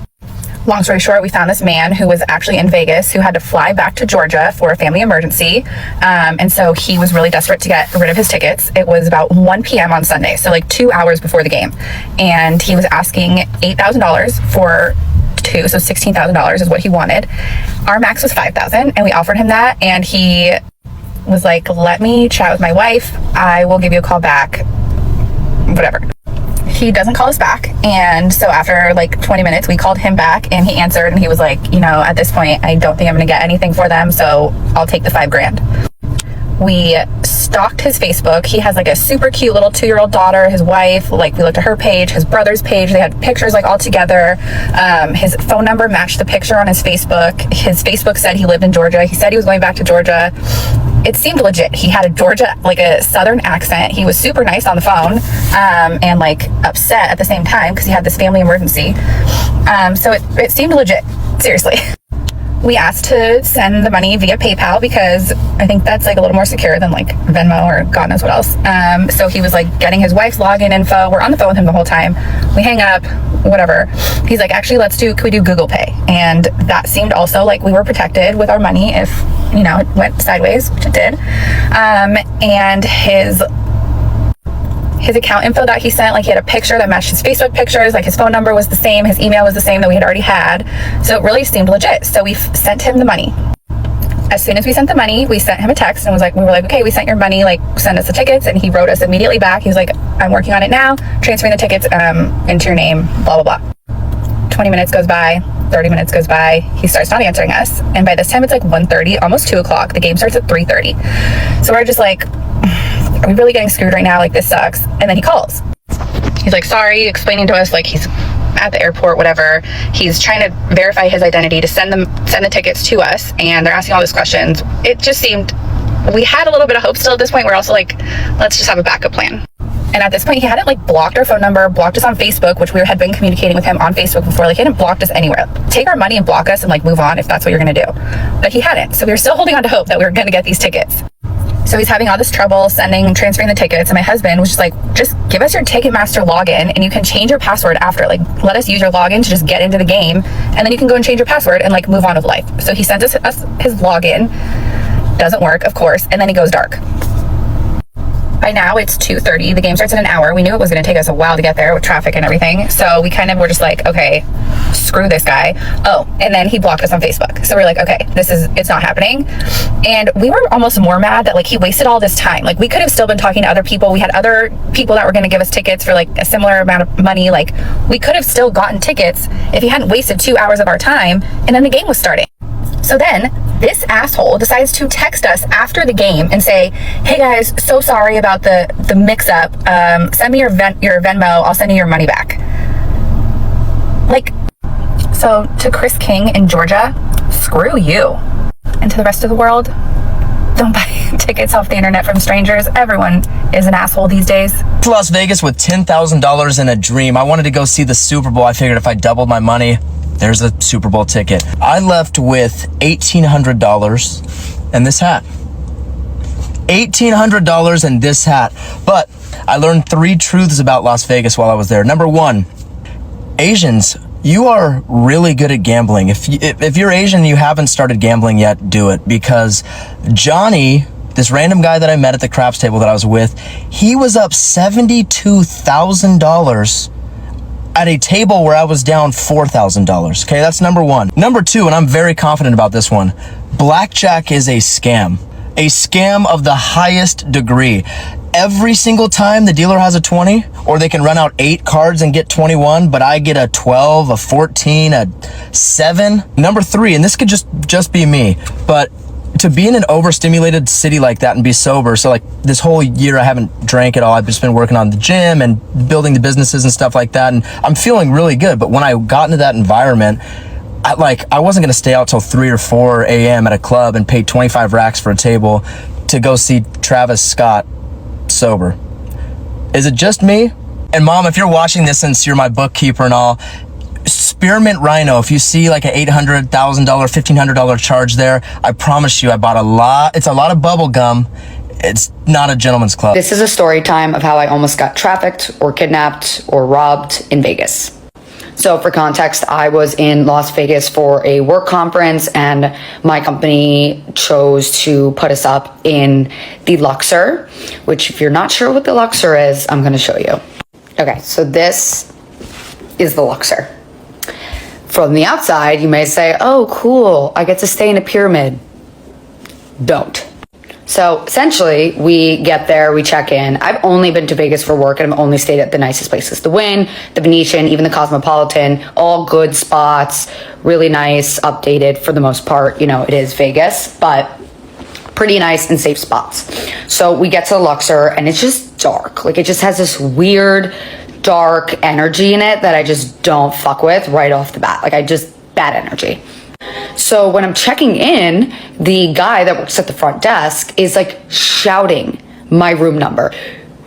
Long story short, we found this man who was actually in Vegas who had to fly back to Georgia for a family emergency. And so he was really desperate to get rid of his tickets. It was about 1 p.m. on Sunday, so like 2 hours before the game. And he was asking $8,000 for 2, so $16,000 is what he wanted. Our max was $5,000, and we offered him that, and he was like, let me chat with my wife. I will give you a call back, whatever. He doesn't call us back. And so after like 20 minutes, we called him back and he answered and he was like, you know, at this point, I don't think I'm going to get anything for them. So I'll take the $5,000. We stalked his Facebook. He has like a super cute little 2-year-old daughter, his wife, like we looked at her page, his brother's page. They had pictures like all together. His phone number matched the picture on his Facebook. His Facebook said he lived in Georgia. He said he was going back to Georgia. It seemed legit. He had a Georgia, like a Southern accent. He was super nice on the phone and like upset at the same time because he had this family emergency. So it seemed legit, seriously. We asked to send the money via PayPal because I think that's like a little more secure than like Venmo or God knows what else. So he was like getting his wife's login info. We're on the phone with him the whole time. We hang up, whatever. He's like, actually, can we do Google Pay? And that seemed also like we were protected with our money if, you know, it went sideways, which it did. And his account info that he sent, like he had a picture that matched his Facebook pictures, like his phone number was the same, his email was the same that we had already had. So it really seemed legit. So we sent him the money. As soon as we sent the money, we sent him a text and we were like, okay, we sent your money, like send us the tickets. And he wrote us immediately back. He was like, I'm working on it now, transferring the tickets into your name, blah, blah, blah. 20 minutes goes by, 30 minutes goes by. He starts not answering us. And by this time it's like 1:30, almost 2 o'clock. The game starts at 3:30. So we're just like, are we really getting screwed right now? Like, this sucks. And then he calls. He's like, sorry, explaining to us like he's at the airport, whatever. He's trying to verify his identity to send the tickets to us, and they're asking all these questions. It just seemed, we had a little bit of hope still at this point. We're also like, let's just have a backup plan. And at this point, he hadn't like blocked our phone number, blocked us on Facebook, which we had been communicating with him on Facebook before. Like, he hadn't blocked us anywhere. Take our money and block us and like move on if that's what you're gonna do. But he hadn't. So we were still holding on to hope that we were gonna get these tickets. So he's having all this trouble transferring the tickets. And my husband was just like, just give us your Ticketmaster login and you can change your password after. Like, let us use your login to just get into the game. And then you can go and change your password and like move on with life. So he sends us his login. Doesn't work, of course. And then he goes dark. By now it's 2:30. The game starts in an hour. We knew it was going to take us a while to get there with traffic and everything. So we kind of were just like, okay, screw this guy. Oh, and then he blocked us on Facebook. So we're like, okay, it's not happening. And we were almost more mad that like he wasted all this time. Like, we could have still been talking to other people. We had other people that were going to give us tickets for like a similar amount of money. Like, we could have still gotten tickets if he hadn't wasted 2 hours of our time. And then the game was starting. So then this asshole decides to text us after the game and say, hey guys, so sorry about the mix-up. Send me your Venmo. I'll send you your money back. Like, so to Chris King in Georgia, screw you. And to the rest of the world, don't buy tickets off the internet from strangers. Everyone is an asshole these days. To Las Vegas with $10,000 in a dream. I wanted to go see the Super Bowl. I figured if I doubled my money, there's a Super Bowl ticket. I left with $1,800 and this hat. $1,800 and this hat. But I learned 3 truths about Las Vegas while I was there. Number 1, Asians, you are really good at gambling. If you're Asian and you haven't started gambling yet, do it. Because Johnny, this random guy that I met at the craps table that I was with, he was up $72,000 at a table where I was down $4,000. Okay, that's number 1. Number 2, and I'm very confident about this one, blackjack is a scam. A scam of the highest degree. Every single time the dealer has a 20, or they can run out 8 cards and get 21, but I get a 12, a 14, a 7. Number 3, and this could just be me, but to be in an overstimulated city like that and be sober, so like this whole year I haven't drank at all. I've just been working on the gym and building the businesses and stuff like that, and I'm feeling really good. But when I got into that environment, I wasn't gonna stay out till 3 or 4 a.m. at a club and pay 25 racks for a table to go see Travis Scott sober. Is it just me? And Mom, if you're watching this, since you're my bookkeeper and all, Spearmint Rhino, if you see like an $800,000, $1,500 charge there, I promise you I bought a lot. It's a lot of bubble gum. It's not a gentleman's club. This is a story time of how I almost got trafficked or kidnapped or robbed in Vegas. So for context, I was in Las Vegas for a work conference and my company chose to put us up in the Luxor, which if you're not sure what the Luxor is, I'm going to show you. Okay, so this is the Luxor. From the outside, you may say, oh, cool, I get to stay in a pyramid. Don't. So essentially, we get there, we check in. I've only been to Vegas for work, and I've only stayed at the nicest places. The Wynn, the Venetian, even the Cosmopolitan, all good spots, really nice, updated for the most part. You know, it is Vegas, but pretty nice and safe spots. So we get to the Luxor, and it's just dark. Like, it just has this weird, dark energy in it that I just don't fuck with right off the bat. Like, bad energy. So when I'm checking in, the guy that works at the front desk is like shouting my room number.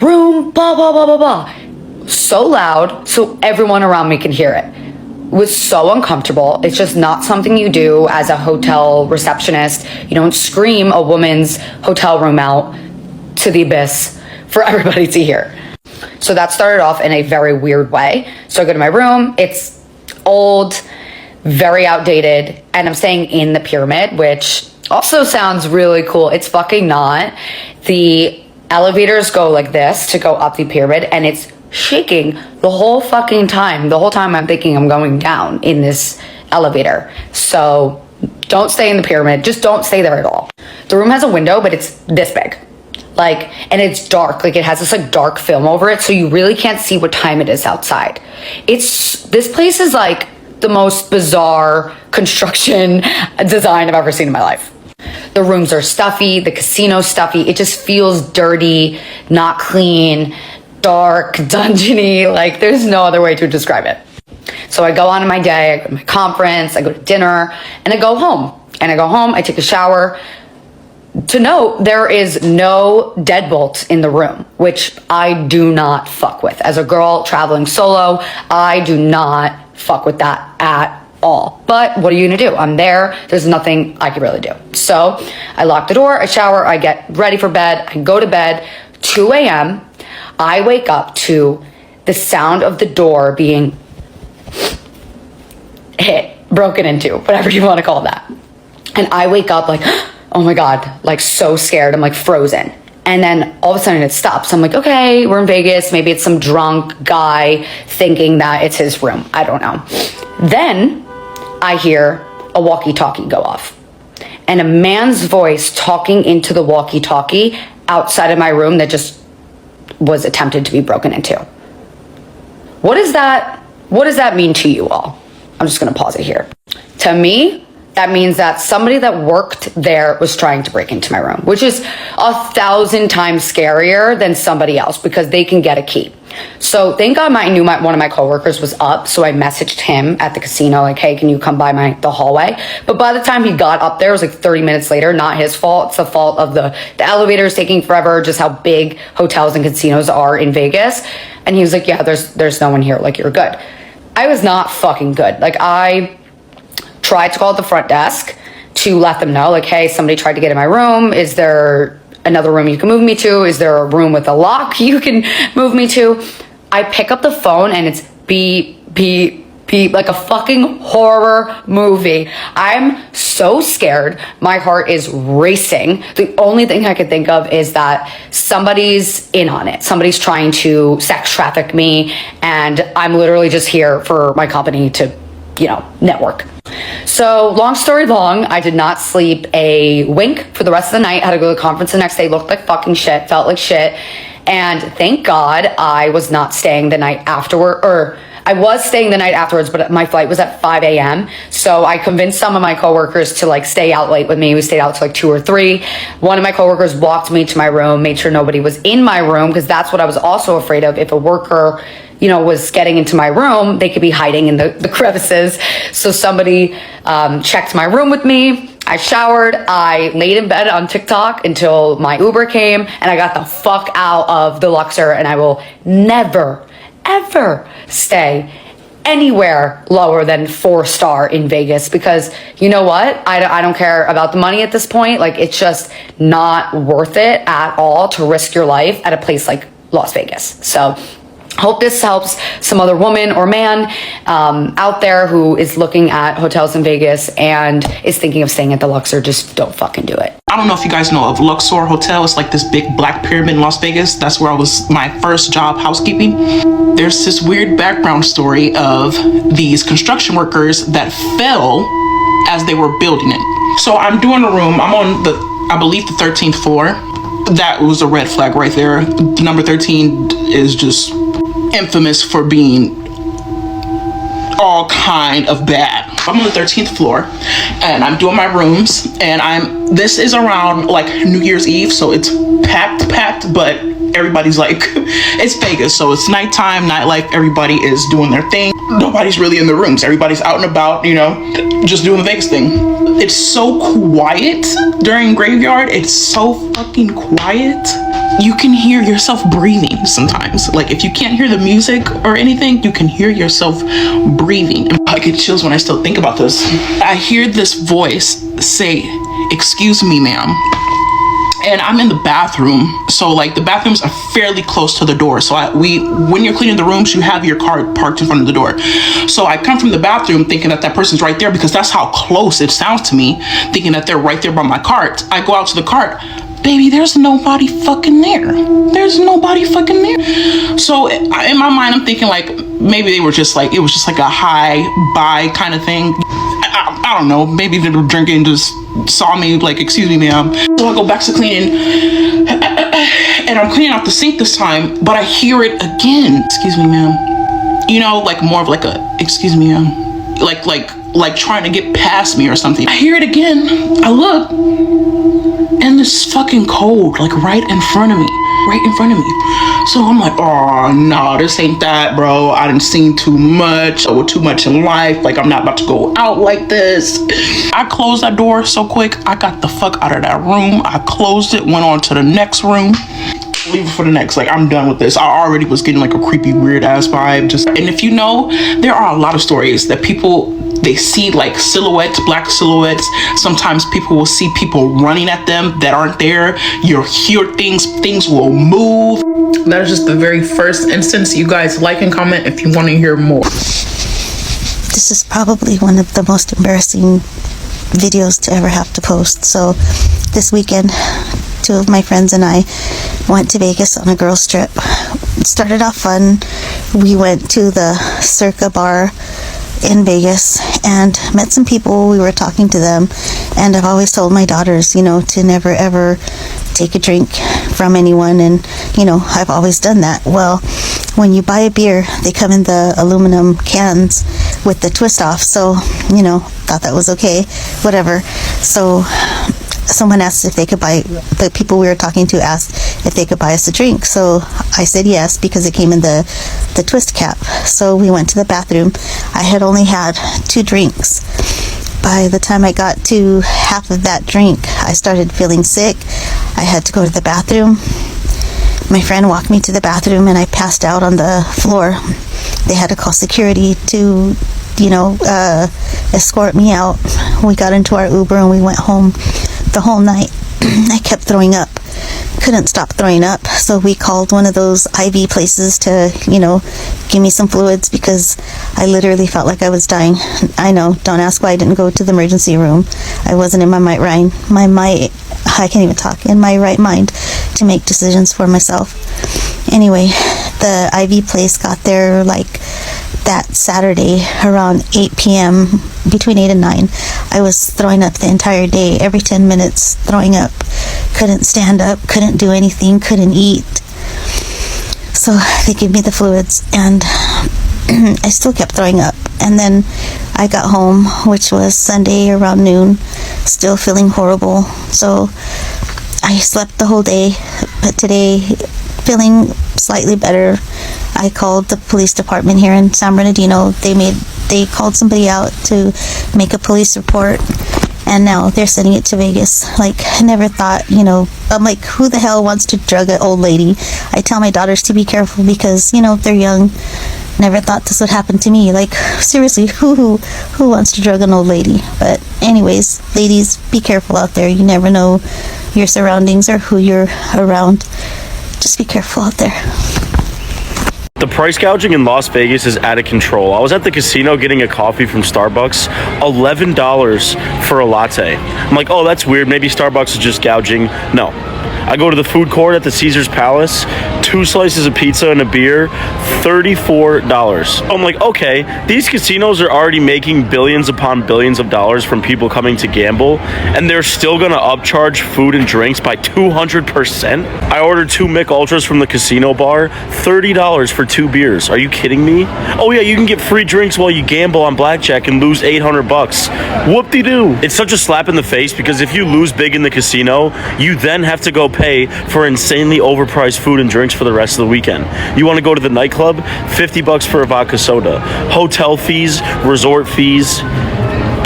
Room, blah, blah, blah, blah, blah. So loud, so everyone around me can hear it. It was so uncomfortable. It's just not something you do as a hotel receptionist. You don't scream a woman's hotel room out to the abyss for everybody to hear. So that started off in a very weird way. So I go to my room. It's old, very outdated, and I'm staying in the pyramid, which also sounds really cool. It's fucking not. The elevators go like this to go up the pyramid, and it's shaking the whole fucking time. The whole time I'm thinking I'm going down in this elevator. So don't stay in the pyramid. Just don't stay there at all. The room has a window, but it's this big. Like, and it's dark. Like, it has this like dark film over it, so you really can't see what time it is outside. This place is like the most bizarre construction design I've ever seen in my life. The rooms are stuffy, the casino's stuffy. It just feels dirty, not clean, dark, dungeony. Like, there's no other way to describe it. So I go on in my day, I go to my conference, I go to dinner, and I go home. I take a shower. To note, there is no deadbolt in the room, which I do not fuck with. As a girl traveling solo, I do not fuck with that at all. But what are you gonna do? I'm there. There's nothing I can really do. So I lock the door, I shower, I get ready for bed, I go to bed, 2 a.m. I wake up to the sound of the door being hit, broken into, whatever you want to call that. And I wake up like, oh my God, like so scared. I'm like frozen. And then all of a sudden it stops. I'm like, okay, we're in Vegas. Maybe it's some drunk guy thinking that it's his room. I don't know. Then I hear a walkie-talkie go off. And a man's voice talking into the walkie-talkie outside of my room that just was attempted to be broken into. What does that mean to you all? I'm just gonna pause it here. To me, that means that somebody that worked there was trying to break into my room, which is 1,000 times scarier than somebody else because they can get a key. So thank God I knew one of my coworkers was up, so I messaged him at the casino like, hey, can you come by the hallway? But by the time he got up there, it was like 30 minutes later. Not his fault. It's the fault of the elevators taking forever, just how big hotels and casinos are in Vegas. And he was like, yeah, there's no one here. Like, you're good. I was not fucking good. Like, I tried to call the front desk to let them know, like, hey, somebody tried to get in my room. Is there another room you can move me to? Is there a room with a lock you can move me to? I pick up the phone and it's beep, beep, beep, like a fucking horror movie. I'm so scared. My heart is racing. The only thing I could think of is that somebody's in on it. Somebody's trying to sex traffic me, and I'm literally just here for my company to, network. So long story long, I did not sleep a wink for the rest of the night. I had to go to the conference the next day, looked like fucking shit, felt like shit. And thank God I was not staying the night afterward, or I was staying the night afterwards, but my flight was at 5 a.m. So I convinced some of my coworkers to like stay out late with me. We stayed out till like 2 or 3. One of my coworkers walked me to my room, made sure nobody was in my room, because that's what I was also afraid of. If a worker was getting into my room, they could be hiding in the crevices. So somebody checked my room with me. I showered. I laid in bed on TikTok until my Uber came, and I got the fuck out of the Luxor, and I will never, ever stay anywhere lower than 4-star in Vegas, because you know what? I don't care about the money at this point. Like, it's just not worth it at all to risk your life at a place like Las Vegas. So hope this helps some other woman or man out there who is looking at hotels in Vegas and is thinking of staying at the Luxor. Just don't fucking do it. I don't know if you guys know of Luxor Hotel. It's like this big black pyramid in Las Vegas. That's where I was my first job, housekeeping. There's this weird background story of these construction workers that fell as they were building it. So I'm doing a room. I'm on the I believe the 13th floor. That was a red flag right there. Number 13 is just infamous for being all kind of bad. I'm on the 13th floor and I'm doing my rooms, and this is around like New Year's Eve, so it's packed, but everybody's like, it's Vegas, so it's nighttime, nightlife, everybody is doing their thing. Nobody's really in the rooms. Everybody's out and about, you know, just doing the Vegas thing. It's so quiet during graveyard. It's so fucking quiet. You can hear yourself breathing sometimes. Like, if you can't hear the music or anything, you can hear yourself breathing. I get chills when I still think about this. I hear this voice say, "Excuse me, ma'am." And I'm in the bathroom, so like the bathrooms are fairly close to the door. So when you're cleaning the rooms, you have your car parked in front of the door. So I come from the bathroom thinking that person's right there, because that's how close it sounds to me, thinking that they're right there by my cart. I go out to the cart, baby, there's nobody fucking there. There's nobody fucking there. So in my mind, I'm thinking like, maybe they were just like, it was just like a hi, bye kind of thing. I don't know, maybe they were drinking, just saw me like, "Excuse me, ma'am." So I go back to cleaning and I'm cleaning out the sink this time, but I hear it again. "Excuse me, ma'am." You know, like more of like a, "Excuse me, ma'am." Like trying to get past me or something. I hear it again. I look, and this fucking code, like right in front of me. So I'm like, oh no, this ain't that, bro. I done seen too much, or too much in life. Like, I'm not about to go out like this. I closed that door so quick. I got the fuck out of that room. I closed it, went on to the next room. Leave it for the next. Like, I'm done with this. I already was getting like a creepy, weird ass vibe. And if you know, there are a lot of stories that people, they see like silhouettes, black silhouettes. Sometimes people will see people running at them that aren't there. You'll hear things will move. That is just the very first instance. You guys like and comment if you want to hear more. This is probably one of the most embarrassing videos to ever have to post. So this weekend, 2 of my friends and I went to Vegas on a girls trip. It started off fun. We went to the Circa bar in Vegas and met some people. We were talking to them, and I've always told my daughters, you know, to never ever take a drink from anyone, and you know, I've always done that. Well, when you buy a beer, they come in the aluminum cans with the twist off, so you know, thought that was okay, whatever. So someone asked if they could buy, the people we were talking to asked if they could buy us a drink. So I said yes, because it came in the twist cap. So we went to the bathroom. I had only had 2 drinks. By the time I got to half of that drink, I started feeling sick. I had to go to the bathroom. My friend walked me to the bathroom and I passed out on the floor. They had to call security to, you know, escort me out. We got into our Uber and we went home. The whole night I kept throwing up, couldn't stop throwing up, so we called one of those IV places to, you know, give me some fluids, because I literally felt like I was dying. I know, don't ask why I didn't go to the emergency room. I wasn't in my I can't even talk, in my right mind to make decisions for myself. Anyway, the IV place got there like that Saturday around 8 p.m., between 8 and 9. I was throwing up the entire day, every 10 minutes throwing up. Couldn't stand up, couldn't do anything, couldn't eat. So they gave me the fluids, and I still kept throwing up. And then I got home, which was Sunday around noon, still feeling horrible. So I slept the whole day, but today feeling slightly better. I called the police department here in San Bernardino. They called somebody out to make a police report, and now they're sending it to Vegas. Like, I never thought, you know, I'm like, who the hell wants to drug an old lady? I tell my daughters to be careful because, you know, they're young. Never thought this would happen to me. Like, seriously, who wants to drug an old lady? But anyways, ladies, be careful out there. You never know your surroundings or who you're around. Just be careful out there. The price gouging in Las Vegas is out of control. I was at the casino getting a coffee from Starbucks, $11 for a latte. I'm like, oh, that's weird. Maybe Starbucks is just gouging. No. I go to the food court at the Caesars Palace, 2 slices of pizza and a beer, $34. I'm like, okay, these casinos are already making billions upon billions of dollars from people coming to gamble, and they're still gonna upcharge food and drinks by 200%. I ordered 2 Mick Ultras from the casino bar, $30 for 2 beers. Are you kidding me? Oh yeah, you can get free drinks while you gamble on blackjack and lose $800. Whoop-de-doo. It's such a slap in the face because if you lose big in the casino, you then have to go pay for insanely overpriced food and drinks for the rest of the weekend. You want to go to the nightclub? $50 for a vodka soda. Hotel fees, resort fees,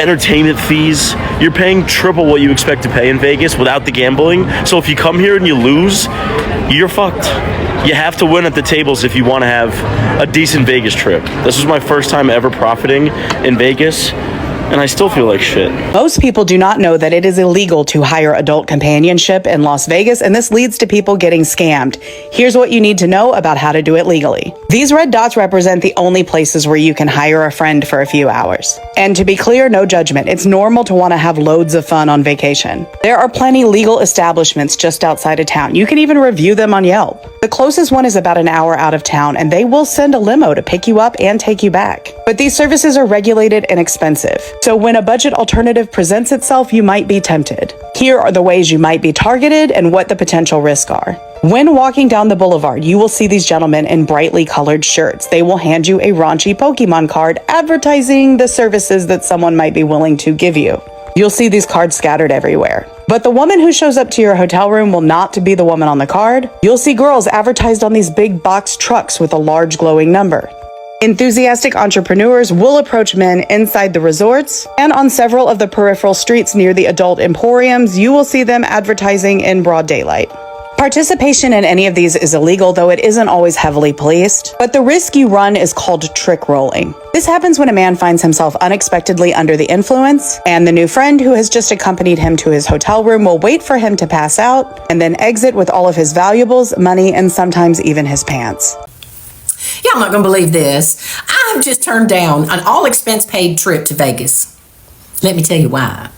entertainment fees. You're paying triple what you expect to pay in Vegas without the gambling. So if you come here and you lose, you're fucked. You have to win at the tables if you want to have a decent Vegas trip. This was my first time ever profiting in Vegas, and I still feel like shit. Most people do not know that it is illegal to hire adult companionship in Las Vegas, and this leads to people getting scammed. Here's what you need to know about how to do it legally. These red dots represent the only places where you can hire a friend for a few hours. And to be clear, no judgment. It's normal to want to have loads of fun on vacation. There are plenty legal establishments just outside of town. You can even review them on Yelp. The closest one is about an hour out of town, and they will send a limo to pick you up and take you back. But these services are regulated and expensive. So when a budget alternative presents itself, you might be tempted. Here are the ways you might be targeted and what the potential risks are. When walking down the boulevard, you will see these gentlemen in brightly colored shirts. They will hand you a raunchy Pokemon card advertising the services that someone might be willing to give you. You'll see these cards scattered everywhere. But the woman who shows up to your hotel room will not be the woman on the card. You'll see girls advertised on these big box trucks with a large glowing number. Enthusiastic entrepreneurs will approach men inside the resorts, and on several of the peripheral streets near the adult emporiums, you will see them advertising in broad daylight. Participation in any of these is illegal, though it isn't always heavily policed, but the risk you run is called trick rolling. This happens when a man finds himself unexpectedly under the influence, and the new friend who has just accompanied him to his hotel room will wait for him to pass out, and then exit with all of his valuables, money, and sometimes even his pants. Y'all not gonna believe this. I have just turned down an all expense paid trip to Vegas. Let me tell you why.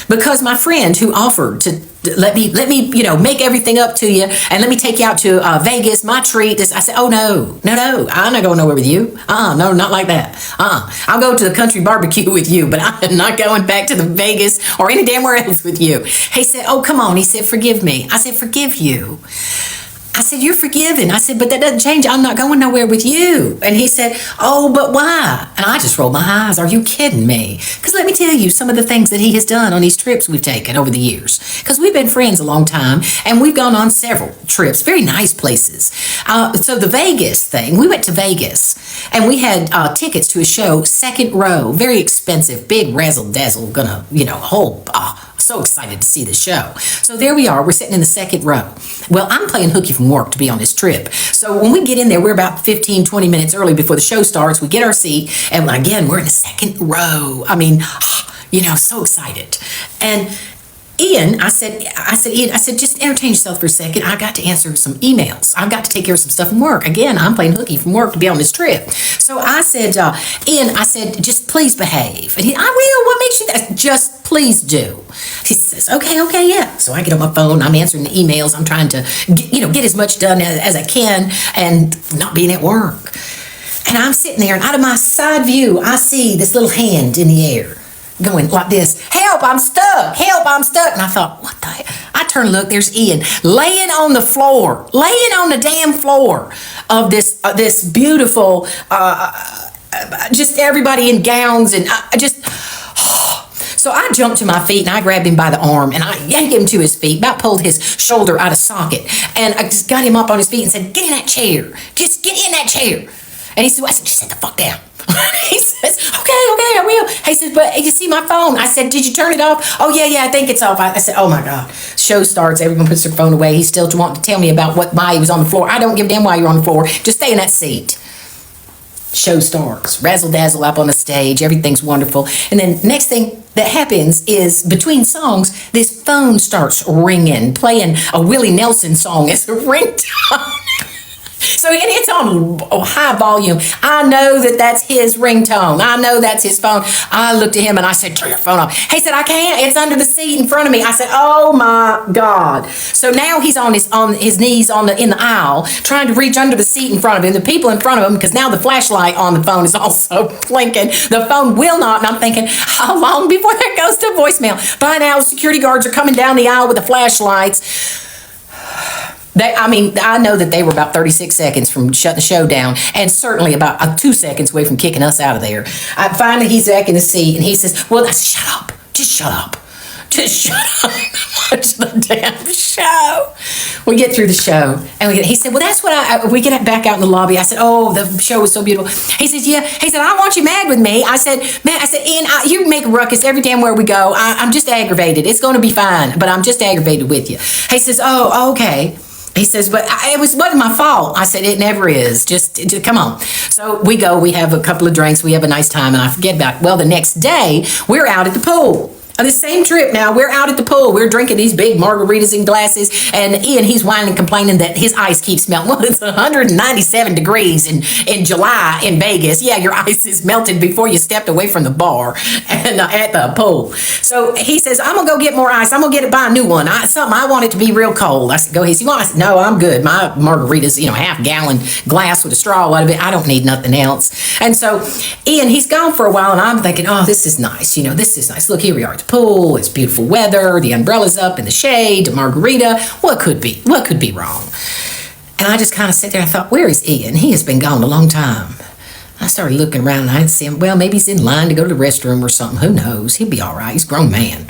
Because my friend who offered to let me, make everything up to you and let me take you out to Vegas, my treat. I said, oh no, I'm not going nowhere with you. No, not like that. I'll go to the country barbecue with you, but I'm not going back to the Vegas or any damn where else with you. He said, oh, come on. He said, forgive me. I said, forgive you. I said, you're forgiven. I said, but that doesn't change. I'm not going nowhere with you. And he said, oh, but why? And I just rolled my eyes. Are you kidding me? Because let me tell you some of the things that he has done on these trips we've taken over the years. Because we've been friends a long time, and we've gone on several trips, very nice places. So the Vegas thing, we went to Vegas, and we had tickets to a show, second row, very expensive, big razzle-dazzle, so excited to see the show. So there we are. We're sitting in the second row. Well, I'm playing hooky from work to be on this trip. So when we get in there, we're about 15, 20 minutes early before the show starts. We get our seat, and again, we're in the second row. I mean, so excited. And Ian, I said, just entertain yourself for a second. I got to answer some emails. I've got to take care of some stuff from work. Again, I'm playing hooky from work to be on this trip. So I said, Ian, just please behave. And I will. What makes you that? Just please do. He says, okay, yeah. So I get on my phone. I'm answering the emails. I'm trying to, get as much done as I can and not being at work. And I'm sitting there, and out of my side view, I see this little hand in the air going like this. Help, I'm stuck. Help, I'm stuck. And I thought, what the heck? I turn and look, there's Ian laying on the floor, laying on the damn floor of this beautiful, just everybody in gowns, and so I jumped to my feet, and I grabbed him by the arm, and I yanked him to his feet, about pulled his shoulder out of socket, and I just got him up on his feet and said, get in that chair. Just get in that chair. And he said, just sit the fuck down. He says, okay, I will. He says, but you see my phone. I said, did you turn it off? Oh, yeah, I think it's off. I said, oh my God. Show starts. Everyone puts their phone away. He's still wanting to tell me about why he was on the floor. I don't give a damn why you're on the floor. Just stay in that seat. Show starts. Razzle dazzle up on the stage. Everything's wonderful. And then next thing that happens is between songs, this phone starts ringing, playing a Willie Nelson song as a ringtone. So, and it's on high volume. I know that that's his ringtone. I know that's his phone. I looked at him and I said, turn your phone off. He said, I can't. It's under the seat in front of me. I said, oh my God. So now he's on his knees in the aisle, trying to reach under the seat in front of him. The people in front of him, because now the flashlight on the phone is also blinking. The phone will not. And I'm thinking, how long before that goes to voicemail? By now, security guards are coming down the aisle with the flashlights. I know that they were about 36 seconds from shutting the show down, and certainly about 2 seconds away from kicking us out of there. Finally, he's back in the seat, and he says, well, shut up. Just shut up. Just shut up. Watch the damn show. We get through the show, and he said, well, that's what we get back out in the lobby. I said, oh, the show was so beautiful. He says, yeah. He said, I want you mad with me. I said, man, Ian, you make a ruckus every damn where we go. I'm just aggravated. It's going to be fine, but I'm just aggravated with you. He says, oh, okay. He says, but it wasn't my fault. I said, it never is. Just come on. So we go, we have a couple of drinks, we have a nice time, and I forget about it. Well, the next day, we're out at the pool. On the same trip now, we're out at the pool. We're drinking these big margaritas in glasses, and Ian, he's whining and complaining that his ice keeps melting. Well, it's 197 degrees in July in Vegas. Yeah, your ice is melted before you stepped away from the bar and at the pool. So he says, I'm going to go get more ice. I'm going to buy a new one. I want it to be real cold. I said, go ahead. You want? I said, no, I'm good. My margarita's, half-gallon glass with a straw out of it. I don't need nothing else. And so Ian, he's gone for a while, and I'm thinking, oh, this is nice. This is nice. Look, here we are. Pool, it's beautiful weather, the umbrella's up in the shade, the margarita, what could be wrong? And I just kind of sit there and thought, where is Ian? He has been gone a long time. I started looking around and I didn't see him. Well, maybe he's in line to go to the restroom or something, who knows? He'll be all right, he's a grown man.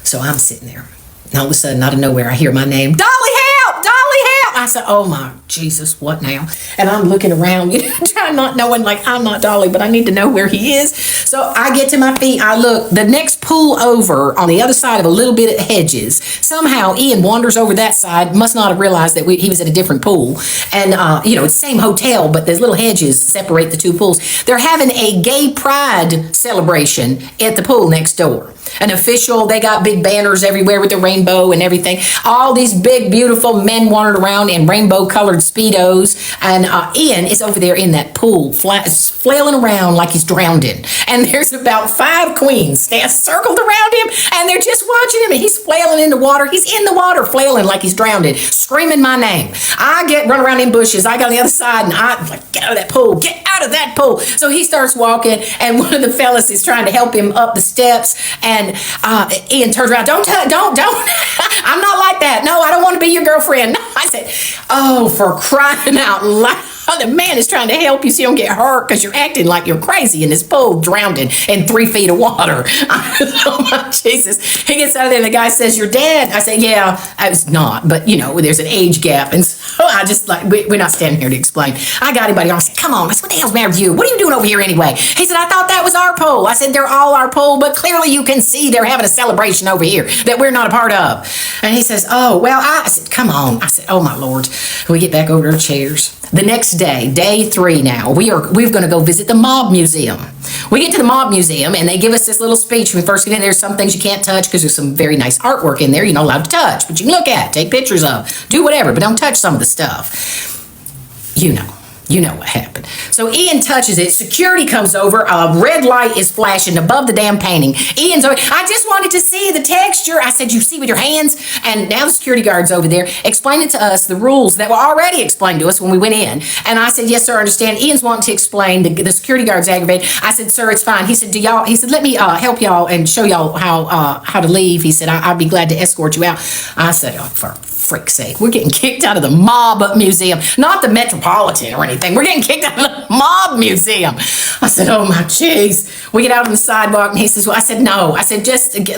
So I'm sitting there, and all of a sudden, out of nowhere, I hear my name, Dolly, help! Dolly, help! I said, oh my Jesus, what now? And I'm looking around, trying not knowing, I'm not Dolly, but I need to know where he is. So I get to my feet, I look, the next pool over on the other side of a little bit of hedges. Somehow Ian wanders over that side, must not have realized that he was at a different pool. And, it's the same hotel, but there's little hedges separate the two pools. They're having a gay pride celebration at the pool next door. An official, they got big banners everywhere with the rainbow and everything. All these big, beautiful men wandered around in rainbow-colored Speedos. And Ian is over there in that pool, flailing around like he's drowning. And there's about 5 queens circled around him, and they're just watching him. And he's flailing in the water. He's in the water, flailing like he's drowning, screaming my name. I run around in bushes. I go on the other side, and I get out of that pool. Get out of that pool. So he starts walking, and one of the fellas is trying to help him up the steps. And Ian turns around, don't, I'm not like that. No, I don't want to be your girlfriend. No, I said, oh, for crying out loud. The man is trying to help you so you don't get hurt because you're acting like you're crazy in this pool, drowning in 3 feet of water. Oh my Jesus. He gets out of there and the guy says, you're dead. I said, yeah, I was not, but there's an age gap. And so I just we're not standing here to explain. I got anybody on. I said, come on, what the hell's the matter with you? What are you doing over here anyway? He said, I thought that was our pool. I said, they're all our pool, but clearly you can see they're having a celebration over here that we're not a part of. And he says, oh, well, I said, come on. I said, oh my Lord. We get back over to our chairs. The next day, day 3 now, we're going to go visit the Mob Museum. We get to the Mob Museum, and they give us this little speech. When we first get in, there's some things you can't touch because there's some very nice artwork in there you're not allowed to touch, but you can look at, take pictures of, do whatever, but don't touch some of the stuff. You know what happened. So Ian touches it. Security comes over. A red light is flashing above the damn painting. Ian's over. I just wanted to see the texture. I said, you see with your hands? And now the security guard's over there explaining to us the rules that were already explained to us when we went in. And I said, yes, sir, I understand. Ian's wanting to explain. The security guard's aggravated. I said, sir, it's fine. He said, let me help y'all and show y'all how to leave. He said, I'd be glad to escort you out. I said, oh, for frick's sake, we're getting kicked out of the Mob Museum, not the Metropolitan or anything. We're getting kicked out of the Mob Museum. I said, oh my jeez. We get out on the sidewalk and he says, well, I said, no. I said,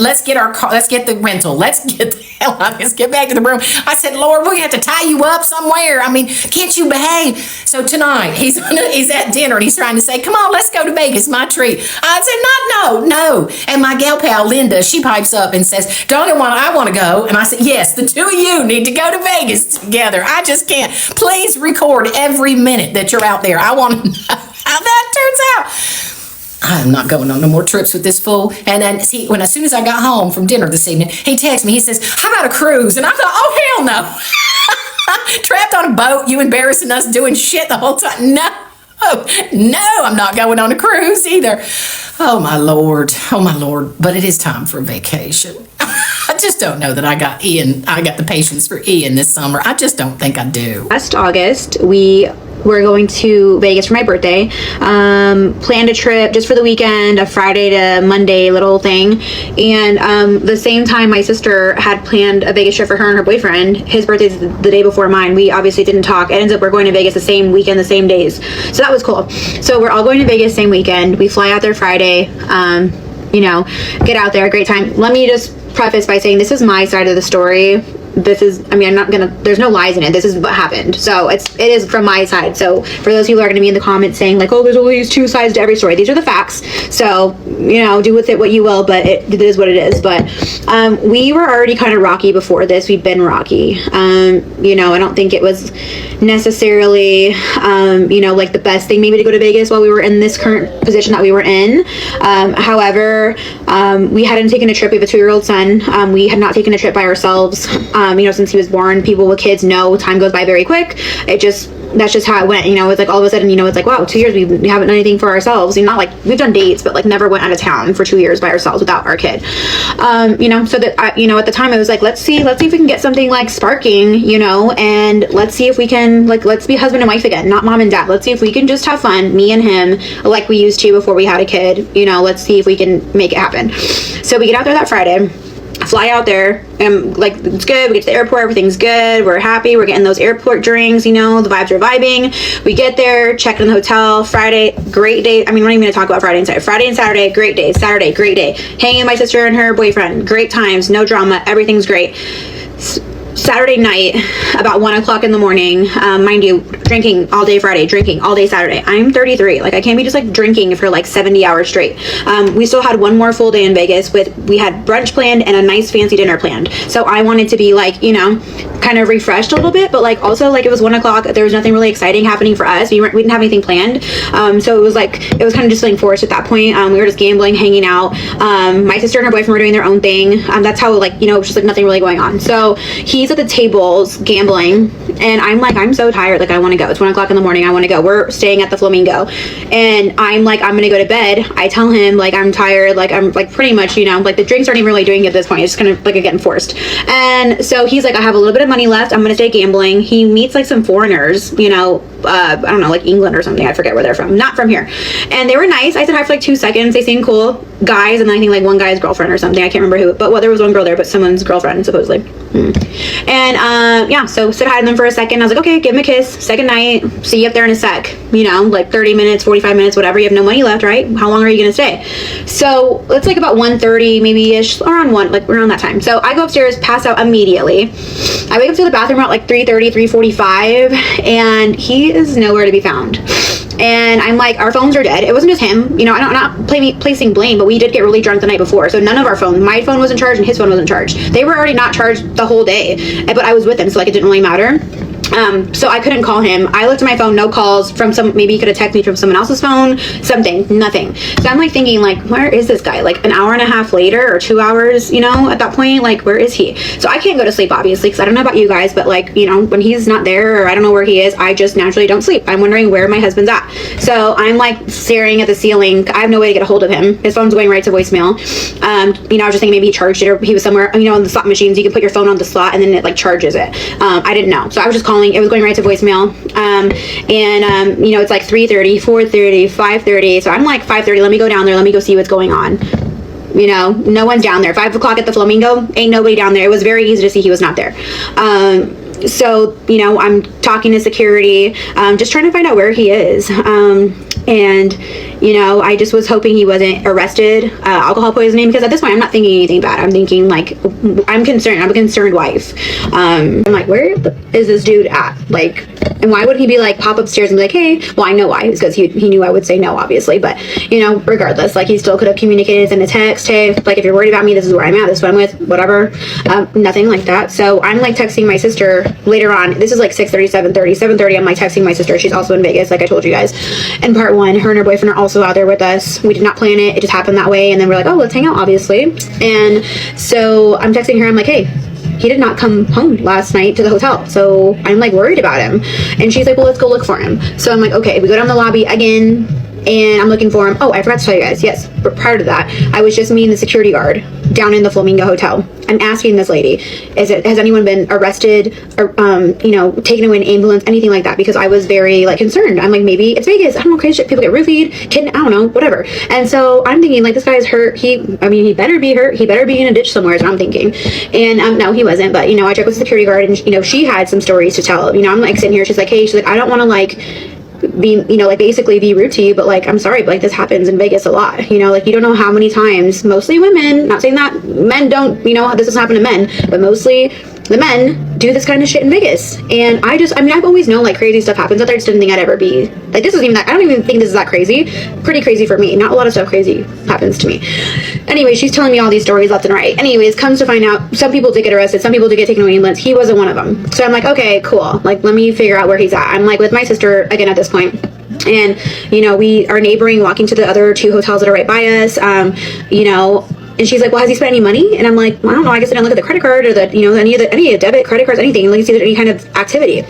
let's get our car, let's get the rental. Let's get the hell out. Let's get back to the room. I said, Lord, we're going to have to tie you up somewhere. I mean, can't you behave? So tonight he's at dinner and he's trying to say, come on, let's go to Vegas, my treat. I said, no. And my gal pal, Linda, she pipes up and says, I want to go. And I said, yes, the two of you need to go to Vegas together. I just can't. Please record every minute that you're out there. I want to know how that turns out. I'm not going on no more trips with this fool. And then as soon as I got home from dinner this evening, he texted me. He says, how about a cruise? And I thought, oh, hell no. Trapped on a boat, you embarrassing us doing shit the whole time. No, I'm not going on a cruise either. Oh my Lord. But it is time for a vacation. I just don't know that I got the patience for Ian this summer. I just don't think I do. Last August, we were going to Vegas for my birthday. Planned a trip just for the weekend, a Friday to Monday little thing. And the same time, my sister had planned a Vegas trip for her and her boyfriend. His birthday's the day before mine. We obviously didn't talk. It ends up we're going to Vegas the same weekend, the same days. So that was cool. So we're all going to Vegas same weekend. We fly out there Friday. Get out there, great time. Let me just preface by saying this is my side of the story. There's no lies in it. This is what happened. So it is from my side. So for those people who are going to be in the comments saying like, oh, there's always two sides to every story. These are the facts. So, do with it what you will, but it is what it is. But we were already kind of rocky before this. We've been rocky. I don't think it was necessarily, like the best thing maybe to go to Vegas while we were in this current position that we were in. However, we hadn't taken a trip. We have a 2-year-old son. We had not taken a trip by ourselves. Since he was born. People with kids know time goes by very quick. That's just how it went. It's like all of a sudden, it's like, wow, 2 years we haven't done anything for ourselves. Not like we've done dates, but like never went out of town for 2 years by ourselves without our kid. So that at the time I was like, let's see if we can get something like sparking, and let's see if we can let's be husband and wife again, not mom and dad. Let's see if we can just have fun, me and him, like we used to before we had a kid. Let's see if we can make it happen. So we get out there that Friday. Fly out there and it's good. We get to the airport, everything's good, we're happy, we're getting those airport drinks, the vibes are vibing. We get there, check in the hotel. Friday, great day. We're not even gonna talk about Friday and Saturday. Friday and Saturday, great day. Saturday, great day. Hanging with my sister and her boyfriend, great times, no drama, everything's great. Saturday night, about 1 o'clock in the morning, mind you, drinking all day Friday, drinking all day Saturday. I'm 33. I can't be just drinking for 70 hours straight. We still had one more full day in Vegas we had brunch planned and a nice fancy dinner planned. So I wanted to be kind of refreshed a little bit, but also it was 1 o'clock. There was nothing really exciting happening for us. We didn't have anything planned. So it was kind of just feeling forced at that point. We were just gambling, hanging out. My sister and her boyfriend were doing their own thing. That's how it was just nothing really going on. So he's at the tables gambling and I'm so tired. I want to go. It's 1 o'clock in the morning. I want to go. We're staying at the Flamingo and I'm going to go to bed. I tell him I'm tired. I'm pretty much, the drinks aren't even really doing it at this point. It's just kind of getting forced. And so he's I have a little bit of money left. I'm going to stay gambling. He meets some foreigners, I don't know, England or something. I forget where they're from. Not from here. And they were nice. I said hi for 2 seconds. They seemed cool. Guys, and then I think one guy's girlfriend or something. I can't remember who, but there was one girl there, but someone's girlfriend supposedly. And so said hi to them for a second. I was like, okay, give him a kiss. Second night. See you up there in a sec. 30 minutes, 45 minutes, whatever. You have no money left, right? How long are you gonna stay? So it's about 1:30 maybe ish, around around that time. So I go upstairs, pass out immediately. I wake up to the bathroom around 3:30, 3:45, and he is nowhere to be found. And I'm our phones are dead. It wasn't just him. I'm not placing blame, but we did get really drunk the night before. So none of our phones, my phone wasn't charged and his phone wasn't charged. They were already not charged the whole day, but I was with him, so it didn't really matter. So I couldn't call him. I looked at my phone, no calls from maybe he could have texted me from someone else's phone, something, nothing. So I'm thinking where is this guy? An hour and a half later or 2 hours, at that point, where is he? So I can't go to sleep obviously, because I don't know about you guys, but when he's not there or I don't know where he is, I just naturally don't sleep. I'm wondering where my husband's at. So I'm staring at the ceiling. I have no way to get a hold of him. His phone's going right to voicemail. I was just thinking maybe he charged it or he was somewhere, in the slot machines, you can put your phone on the slot and then it charges it. I didn't know. So I was just calling. It was going right to voicemail. It's 3:30, 4:30, 5:30. So I'm 5:30, let me go down there. Let me go see what's going on. No one's down there. 5 o'clock at the Flamingo, ain't nobody down there. It was very easy to see he was not there. So, I'm talking to security, just trying to find out where he is. And, I just was hoping he wasn't arrested, alcohol poisoning, because at this point I'm not thinking anything bad. I'm thinking I'm concerned. I'm a concerned wife. I'm where is this dude at? And why would he be pop upstairs and be hey, well, I know why, because he knew I would say no, obviously, but regardless, he still could have communicated in a text, hey, if you're worried about me, this is where I'm at, this is what I'm with, whatever. Nothing like that. So I'm texting my sister later on. This is 6:30, 7:30. 7:30 I'm texting my sister. She's also in Vegas, like I told you guys. And part one, her and her boyfriend are also out there with us. We did not plan it. It just happened that way. And then we're oh, let's hang out, obviously. And so I'm texting her. I'm hey, he did not come home last night to the hotel. So I'm like worried about him. And she's like, well, let's go look for him. So I'm like, okay, we go down the lobby again and I'm looking for him. Oh, I forgot to tell you guys. Yes, but prior to that, I was just meeting the security guard down in the Flamingo Hotel. I'm asking this lady, has anyone been arrested or, taken away in an ambulance, anything like that? Because I was very like concerned. I'm like, maybe it's Vegas. I don't know, crazy shit. People get roofied, I don't know, whatever. And so I'm thinking like, this guy's hurt. He better be hurt. He better be in a ditch somewhere is what I'm thinking. And no, he wasn't. But, I checked with the security guard and, she had some stories to tell. I'm like sitting here. She's like, hey, I don't want to like be, basically be rude to you, but like, I'm sorry, but like this happens in Vegas a lot, like you don't know how many times, mostly women, not saying that men don't, this doesn't happen to men, but mostly the men do this kind of shit in Vegas. And I've always known like crazy stuff happens out there. I just didn't think I'd ever be like, this isn't even that, I don't even think this is that crazy. Pretty crazy for me. Not a lot of stuff crazy happens to me. Anyway, she's telling me all these stories left and right. Anyways, comes to find out, some people did get arrested, some people did get taken away in ambulance. He wasn't one of them. So I'm like, okay, cool. Like, let me figure out where he's at. I'm like with my sister again at this point. And, we are neighboring, walking to the other 2 hotels that are right by us, and she's like, well, has he spent any money? And I'm like, well, I don't know. I guess I didn't look at the credit card or any debit, credit cards, anything. Like, see if there's any kind of activity.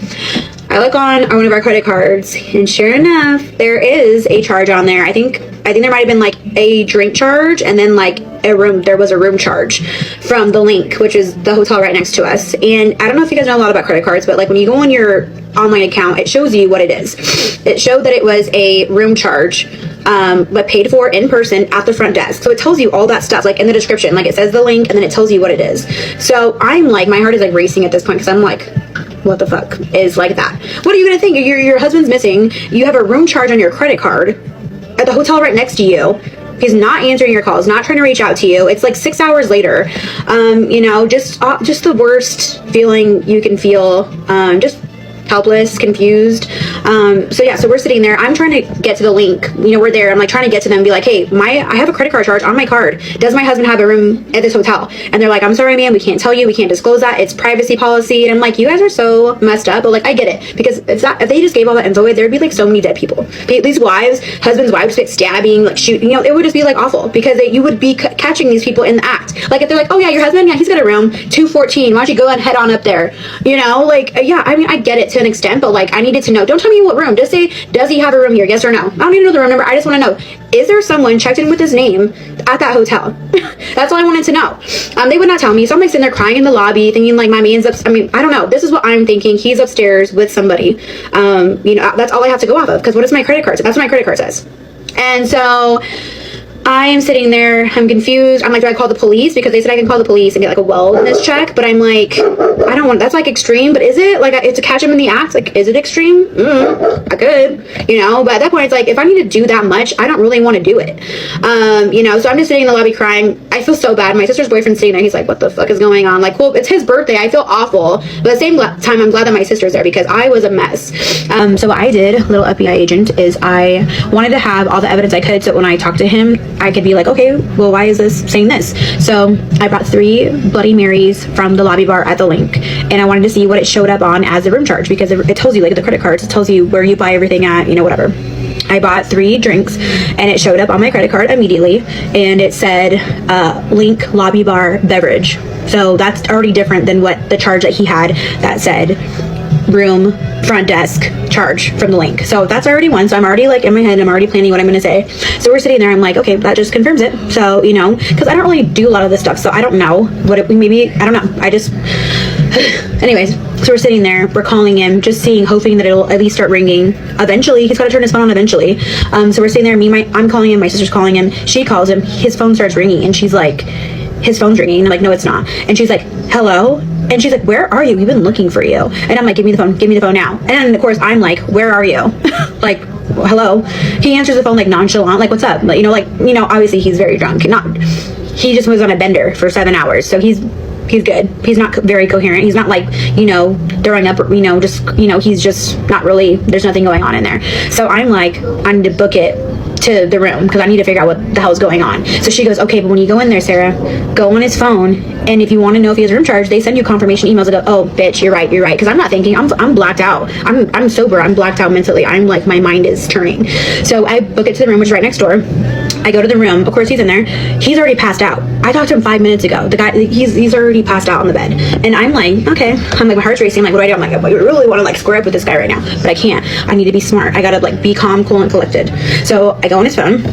I look on one of our credit cards, and sure enough, there is a charge on there. I think there might have been like a drink charge, and then like there was a room charge from the Link, which is the hotel right next to us. And I don't know if you guys know a lot about credit cards, but like when you go on your online account, it shows you what it is. It showed that it was a room charge, but paid for in person at the front desk. So it tells you all that stuff, like in the description, like it says the link, and then it tells you what it is. So I'm like, my heart is like racing at this point, because I'm like, what the fuck is like that? What are you gonna think? Your husband's missing. You have a room charge on your credit card at the hotel right next to you. He's not answering your calls, not trying to reach out to you. It's like 6 hours later. Just the worst feeling you can feel. Just helpless, confused. So we're sitting there. I'm trying to get to the Link. We're there. I'm like trying to get to them and be like, hey, I have a credit card charge on my card. Does my husband have a room at this hotel? And they're like, I'm sorry, man, we can't tell you. We can't disclose that. It's privacy policy. And I'm like, you guys are so messed up. But like, I get it, because if they just gave all that info away, there'd be like so many dead people. These husbands' wives, like stabbing, like shooting. It would just be like awful, because you would be catching these people in the act. Like if they're like, oh yeah, your husband, yeah, he's got a room 214. Why don't you go and head on up there? I get it to an extent, but like I needed to know. Don't tell me what room. Just say, does he have a room here? Yes or no? I don't need to know the room number. I just want to know, is there someone checked in with his name at that hotel? That's all I wanted to know. They would not tell me. So I'm like sitting there crying in the lobby, thinking like my man's up. I don't know. This is what I'm thinking. He's upstairs with somebody. That's all I have to go off of, because what is my credit card? That's what my credit card says. And so I am sitting there, I'm confused. I'm like, do I call the police? Because they said I can call the police and get like a wellness check, but I'm like, I don't want, that's like extreme, but is it? Like, it's to catch him in the act, like, is it extreme? I could, but at that point, it's like, if I need to do that much, I don't really want to do it. So I'm just sitting in the lobby crying. I feel so bad. My sister's boyfriend's sitting there. He's like, what the fuck is going on? Like, well, it's his birthday. I feel awful. But at the same time, I'm glad that my sister's there, because I was a mess. So what I did, little FBI agent, is I wanted to have all the evidence I could, so when I talked to him, I could be like, okay, well, why is this saying this? So I brought 3 Bloody Marys from the lobby bar at the Link, and I wanted to see what it showed up on as a room charge, because it tells you, like the credit cards, it tells you where you buy everything at, whatever. I bought 3 drinks, and it showed up on my credit card immediately, and it said Link lobby bar beverage. So that's already different than what the charge that he had that said room front desk charge from the Link. So that's already one. So I'm already like in my head, I'm already planning what I'm going to say. So we're sitting there, I'm like, okay, that just confirms it. So, because I don't really do a lot of this stuff, so I don't know what I don't know. I just, anyways, so we're sitting there, we're calling him, just hoping that it'll at least start ringing. Eventually, he's got to turn his phone on eventually. So we're sitting there, I'm calling him, my sister's calling him, she calls him, his phone starts ringing, and she's like, his phone's ringing. And I'm like, no, it's not. And she's like, hello? And she's like, where are you? We've been looking for you. And I'm like, give me the phone now. And of course, I'm like, where are you? Like, well, hello? He answers the phone like nonchalant, like, what's up? Like, obviously he's very drunk. He just was on a bender for 7 hours. So he's good. He's not very coherent. He's not like, throwing up, he's just not really, there's nothing going on in there. So I'm like, I need to book it to the room, because I need to figure out what the hell's going on. So she goes, okay, but when you go in there, Sarah, go on his phone, and if you want to know if he has room charge, they send you confirmation emails that go, oh, bitch, you're right, because I'm not thinking, I'm blacked out. I'm sober, I'm blacked out mentally. I'm like, my mind is turning. So I book it to the room, which is right next door. I go to the room. Of course, he's in there. He's already passed out. I talked to him 5 minutes ago. The guy, he's already passed out on the bed. And I'm like, okay. I'm like, my heart's racing. I'm like, what do I do? I'm like, I really want to like square up with this guy right now, but I can't. I need to be smart. I gotta like be calm, cool, and collected. So I go on his phone.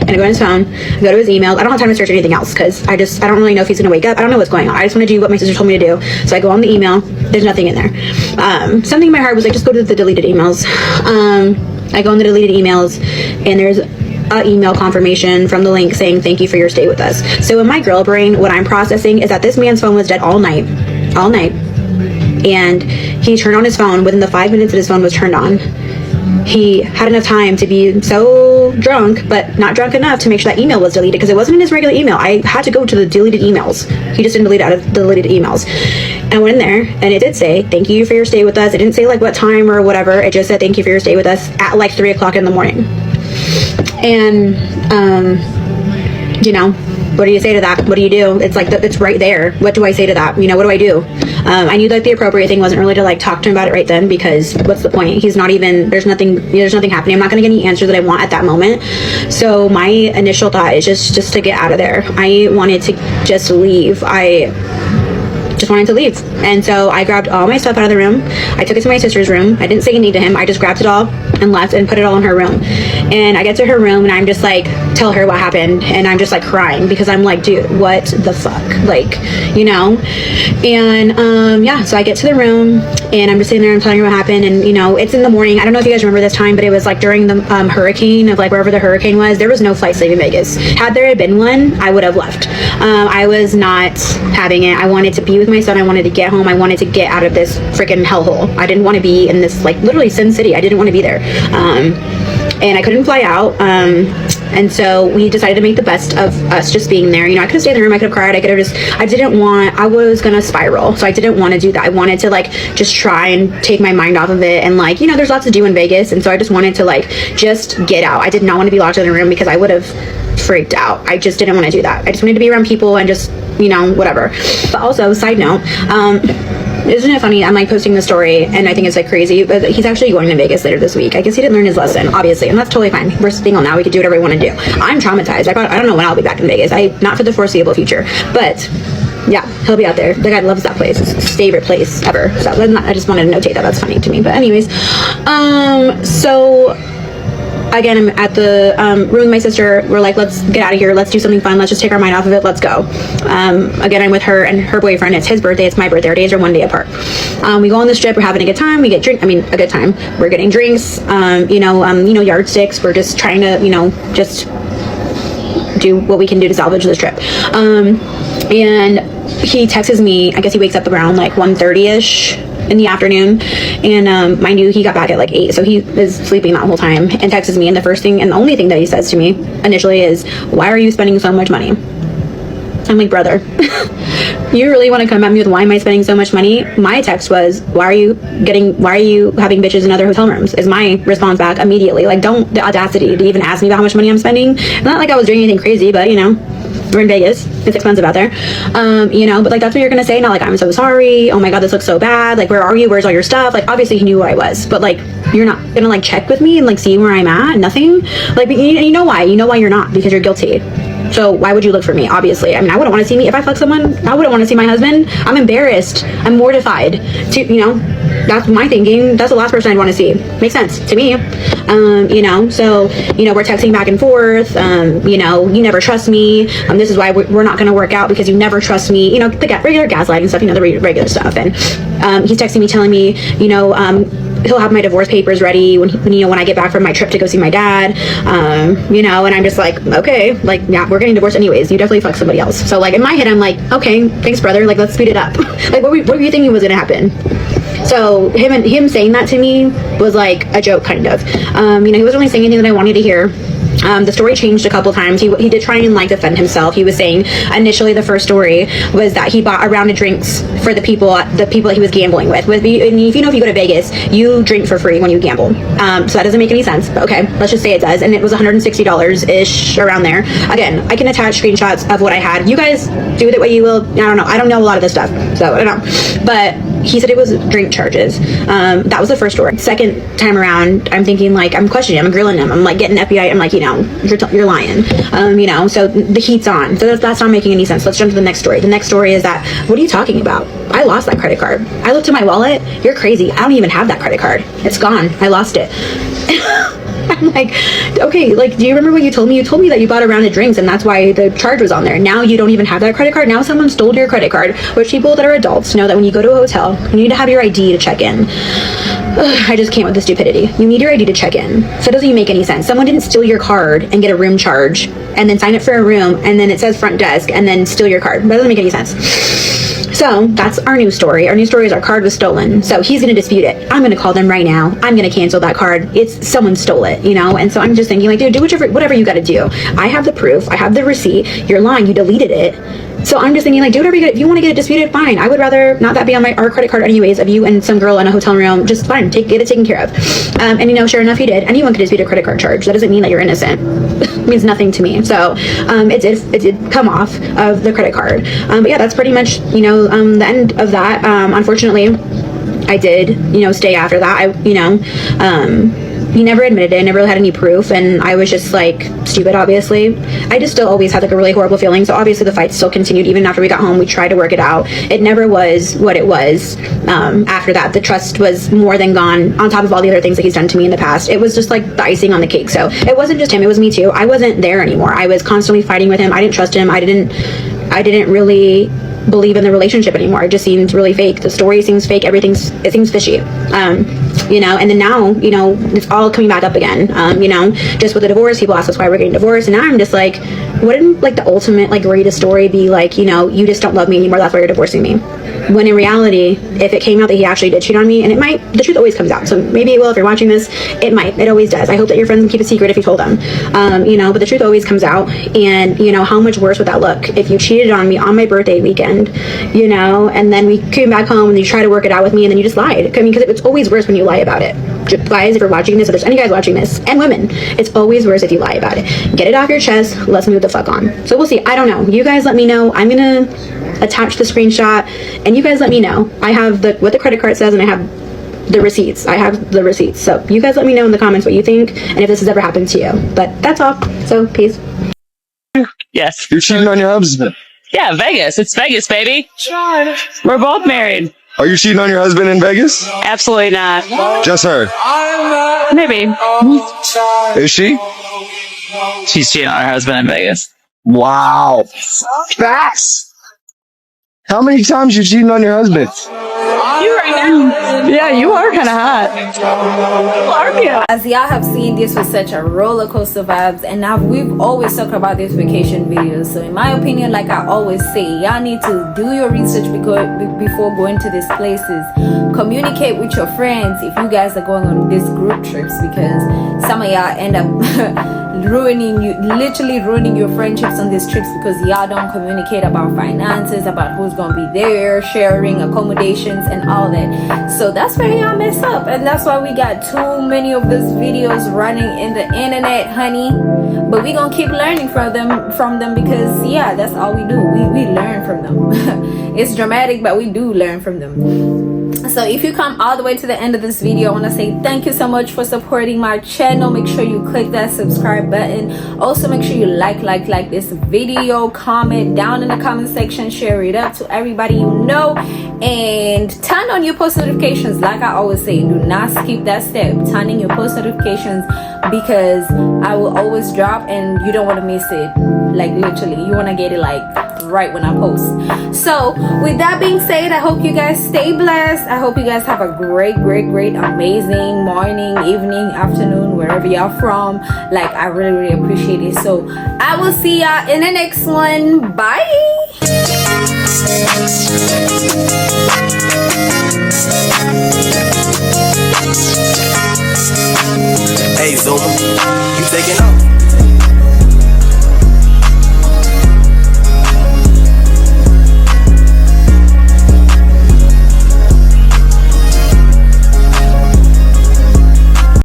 And I go on his phone, I go to his emails. I don't have time to search anything else because I don't really know if he's gonna wake up. I don't know what's going on. I just want to do what my sister told me to do. So I go on the email. There's nothing in there. Something in my heart was like, just go to the deleted emails. I go on the deleted emails, and there's an email confirmation from the link saying thank you for your stay with us. So in my girl brain, what I'm processing is that this man's phone was dead all night, and he turned on his phone. Within the 5 minutes that his phone was turned on, he had enough time to be so drunk, but not drunk enough to make sure that email was deleted, because it wasn't in his regular email. I had to go to the deleted emails. He just didn't delete out of the deleted emails. And I went in there, and it did say thank you for your stay with us. It didn't say like what time or whatever. It just said thank you for your stay with us at like 3 o'clock in the morning. And you know, what do you say to that? What do you do? It's like it's right there. What do I say to that? You know, what do I do? I knew that the appropriate thing wasn't really to like talk to him about it right then, because what's the point? He's not even, there's nothing happening. I'm not gonna get any answers that I want at that moment. So my initial thought is just to get out of there. I wanted to just leave. I just wanted to leave. And so I grabbed all my stuff out of the room. I took it to my sister's room. I didn't say anything to him. I just grabbed it all and left and put it all in her room. And I get to her room and I'm just like, tell her what happened. And I'm just like crying because I'm like, dude, what the fuck? Like, you know? And yeah, so I get to the room and I'm just sitting there and telling her what happened. And you know, it's in the morning. I don't know if you guys remember this time, but it was like during the hurricane of like wherever the hurricane was. There was no flights leaving Vegas. Had there been one, I would have left. I was not having it. I wanted to be with my son. I wanted to get home. I wanted to get out of this freaking hellhole. I didn't want to be in this, like, literally Sin City. I didn't want to be there. And I couldn't fly out. And so we decided to make the best of us just being there. You know, I could have stayed in the room. I could have cried. I could have just, I was going to spiral. So I didn't want to do that. I wanted to like just try and take my mind off of it. And like, you know, there's lots to do in Vegas. And so I just wanted to like, just get out. I did not want to be locked in a room because I would have freaked out. I just didn't want to do that. I just wanted to be around people and just, you know, whatever. But also, side note, isn't it funny? I'm like posting the story and I think it's like crazy, but he's actually going to Vegas later this week. I guess he didn't learn his lesson, obviously, and that's totally fine. We're single now. We can do whatever we want to do. I'm traumatized. I don't know when I'll be back in Vegas. Not for the foreseeable future, but yeah, he'll be out there. The guy loves that place. It's his favorite place ever. So I just wanted to notate that. That's funny to me. But anyways, so again, I'm at the room with my sister. We're like, let's get out of here. Let's do something fun. Let's just take our mind off of it. Let's go. Again, I'm with her and her boyfriend. It's his birthday. It's my birthday. Our days are one day apart. We go on this trip. We're having a good time. We get a good time. We're getting drinks, yardsticks. We're just trying to, just do what we can do to salvage this trip. And he texts me. I guess he wakes up around like 1:30ish in the afternoon, and mind you, he got back at like 8, so he is sleeping that whole time, and texts me, and the first thing and the only thing that he says to me initially is, "Why are you spending so much money?" I'm like, brother, you really want to come at me with why am I spending so much money? My text was, why are you having bitches in other hotel rooms? Is my response back immediately. Like, the audacity to even ask me about how much money I'm spending. Not like I was doing anything crazy, but we're in Vegas. It's expensive out there. But like, that's what you're gonna say. Not like, I'm so sorry. Oh my God, this looks so bad. Like, where are you? Where's all your stuff? Like, obviously he knew where I was, but like, you're not gonna like check with me and like see where I'm at? Nothing. Like, you know why? You know why you're not? Because you're guilty. So why would you look for me? Obviously. I mean, I wouldn't want to see me. If I fuck someone, I wouldn't want to see my husband. I'm embarrassed. I'm mortified. That's my thinking. That's the last person I'd want to see. Makes sense to me. So, we're texting back and forth. You never trust me. This is why we're not going to work out, because you never trust me. The regular gaslighting stuff, the regular stuff. And he's texting me, telling me, he'll have my divorce papers ready when I get back from my trip to go see my dad. And I'm just like, okay, like, yeah, we're getting divorced anyways. You definitely fucked somebody else. So like in my head, I'm like, okay, thanks, brother. Like, let's speed it up. Like, what were you thinking was gonna happen? So him saying that to me was like a joke, kind of. He wasn't really saying anything that I wanted to hear. The story changed a couple times. He did try and like defend himself. He was saying initially the first story was that he bought a round of drinks for the people that he was gambling with. And if you go to Vegas, you drink for free when you gamble. So that doesn't make any sense, but okay, let's just say it does. And it was $160-ish, around there. Again, I can attach screenshots of what I had. You guys do with it what you will. I don't know. I don't know a lot of this stuff, so I don't know. But he said it was drink charges. That was the first story. Second time around, I'm thinking like, I'm questioning him, I'm grilling him, I'm like getting FBI, I'm like, you know, you're lying, you know, so the heat's on. So that's not making any sense. Let's jump to the next story. The next story is that, what are you talking about? I lost that credit card. I looked at my wallet. You're crazy. I don't even have that credit card. It's gone. I lost it. I'm like, okay, like, do you remember what you told me? You told me that you bought a round of drinks and that's why the charge was on there. Now you don't even have that credit card. Now someone stole your credit card, which people that are adults know that when you go to a hotel, you need to have your ID to check in. Ugh, I just can't with the stupidity. You need your ID to check in. So it doesn't even make any sense. Someone didn't steal your card and get a room charge and then sign up for a room and then it says front desk and then steal your card. That doesn't make any sense. So that's our new story. Our new story is our card was stolen. So he's going to dispute it. I'm going to call them right now. I'm going to cancel that card. It's someone stole it, you know? And so I'm just thinking like, dude, do whatever you got to do. I have the proof. I have the receipt. You're lying. You deleted it. So I'm just thinking like, do whatever if you want to get it disputed, fine. I would rather not that be on our credit card anyways of you and some girl in a hotel room. Just fine. Get it taken care of. And you know, sure enough, he did. Anyone could dispute a credit card charge. That doesn't mean that you're innocent. It means nothing to me. So it did come off of the credit card. But yeah, that's pretty much, you know, the end of that. Unfortunately, I did, you know, stay after that. He never admitted it. I never really had any proof, and I was just like stupid, obviously. I just still always had like a really horrible feeling, so obviously the fight still continued. Even after we got home, we tried to work it out. It never was what it was. After that, the trust was more than gone, on top of all the other things that he's done to me in the past. It was just like the icing on the cake. So it wasn't just him, it was me too. I wasn't there anymore. I was constantly fighting with him. I didn't trust him. I didn't really believe in the relationship anymore. It just seems really fake. The story seems fake. It seems fishy. You know, and then now, you know, it's all coming back up again. You know, just with the divorce, people ask us why we're getting divorced, and now I'm just like, wouldn't like the ultimate like greatest story be like, you know, you just don't love me anymore, that's why you're divorcing me? When in reality, if it came out that he actually did cheat on me, and it might, the truth always comes out, so maybe it will if you're watching this, it might, it always does. I hope that your friends can keep a secret if you told them. You know, but the truth always comes out, and you know, how much worse would that look if you cheated on me on my birthday weekend, you know, and then we came back home and you try to work it out with me and then you just lied? I mean, because it's always worse when you lie about it. Guys, if you're watching this, if there's any guys watching this, and women, it's always worse if you lie about it. Get it off your chest, let's move the fuck on. So we'll see. I don't know. You guys let me know. I'm gonna attach the screenshot and you guys let me know. I have what the credit card says and I have the receipts. I have the receipts. So you guys let me know in the comments what you think and if this has ever happened to you. But that's all. So peace. Yes. You're cheating on your husband? Yeah, Vegas. It's Vegas, baby. We're both married. Are you cheating on your husband in Vegas? Absolutely not. Just her? Maybe. Is she? She's cheating on her husband in Vegas. Wow. Facts. How many times you cheating on your husband? You right now. Yeah, you are kind of hot. As y'all have seen, this was such a roller coaster vibes, and now we've always talked about these vacation videos. So in my opinion, like I always say, y'all need to do your research before going to these places. Communicate with your friends if you guys are going on these group trips, because some of y'all end up literally ruining your friendships on these trips because y'all don't communicate about finances, about who's gonna be there, sharing accommodations and all that. So that's where y'all mess up, and that's why we got too many of those videos running in the internet, honey. But we gonna keep learning from them because yeah, that's all we do. We learn from them. It's dramatic, but we do learn from them. So if you come all the way to the end of this video, I want to say thank you so much for supporting my channel. Make sure you click that subscribe button. Also make sure you like this video, comment down in the comment section, share it up to everybody you know, and turn on your post notifications. Like I always say, do not skip that step, turning your post notifications, because I will always drop and you don't want to miss it. Like literally, you want to get it like right when I post. So with that being said, I hope you guys stay blessed. I hope you guys have a great amazing morning, evening, afternoon, wherever y'all from. Like I really appreciate it. So I will see y'all in the next one. Bye.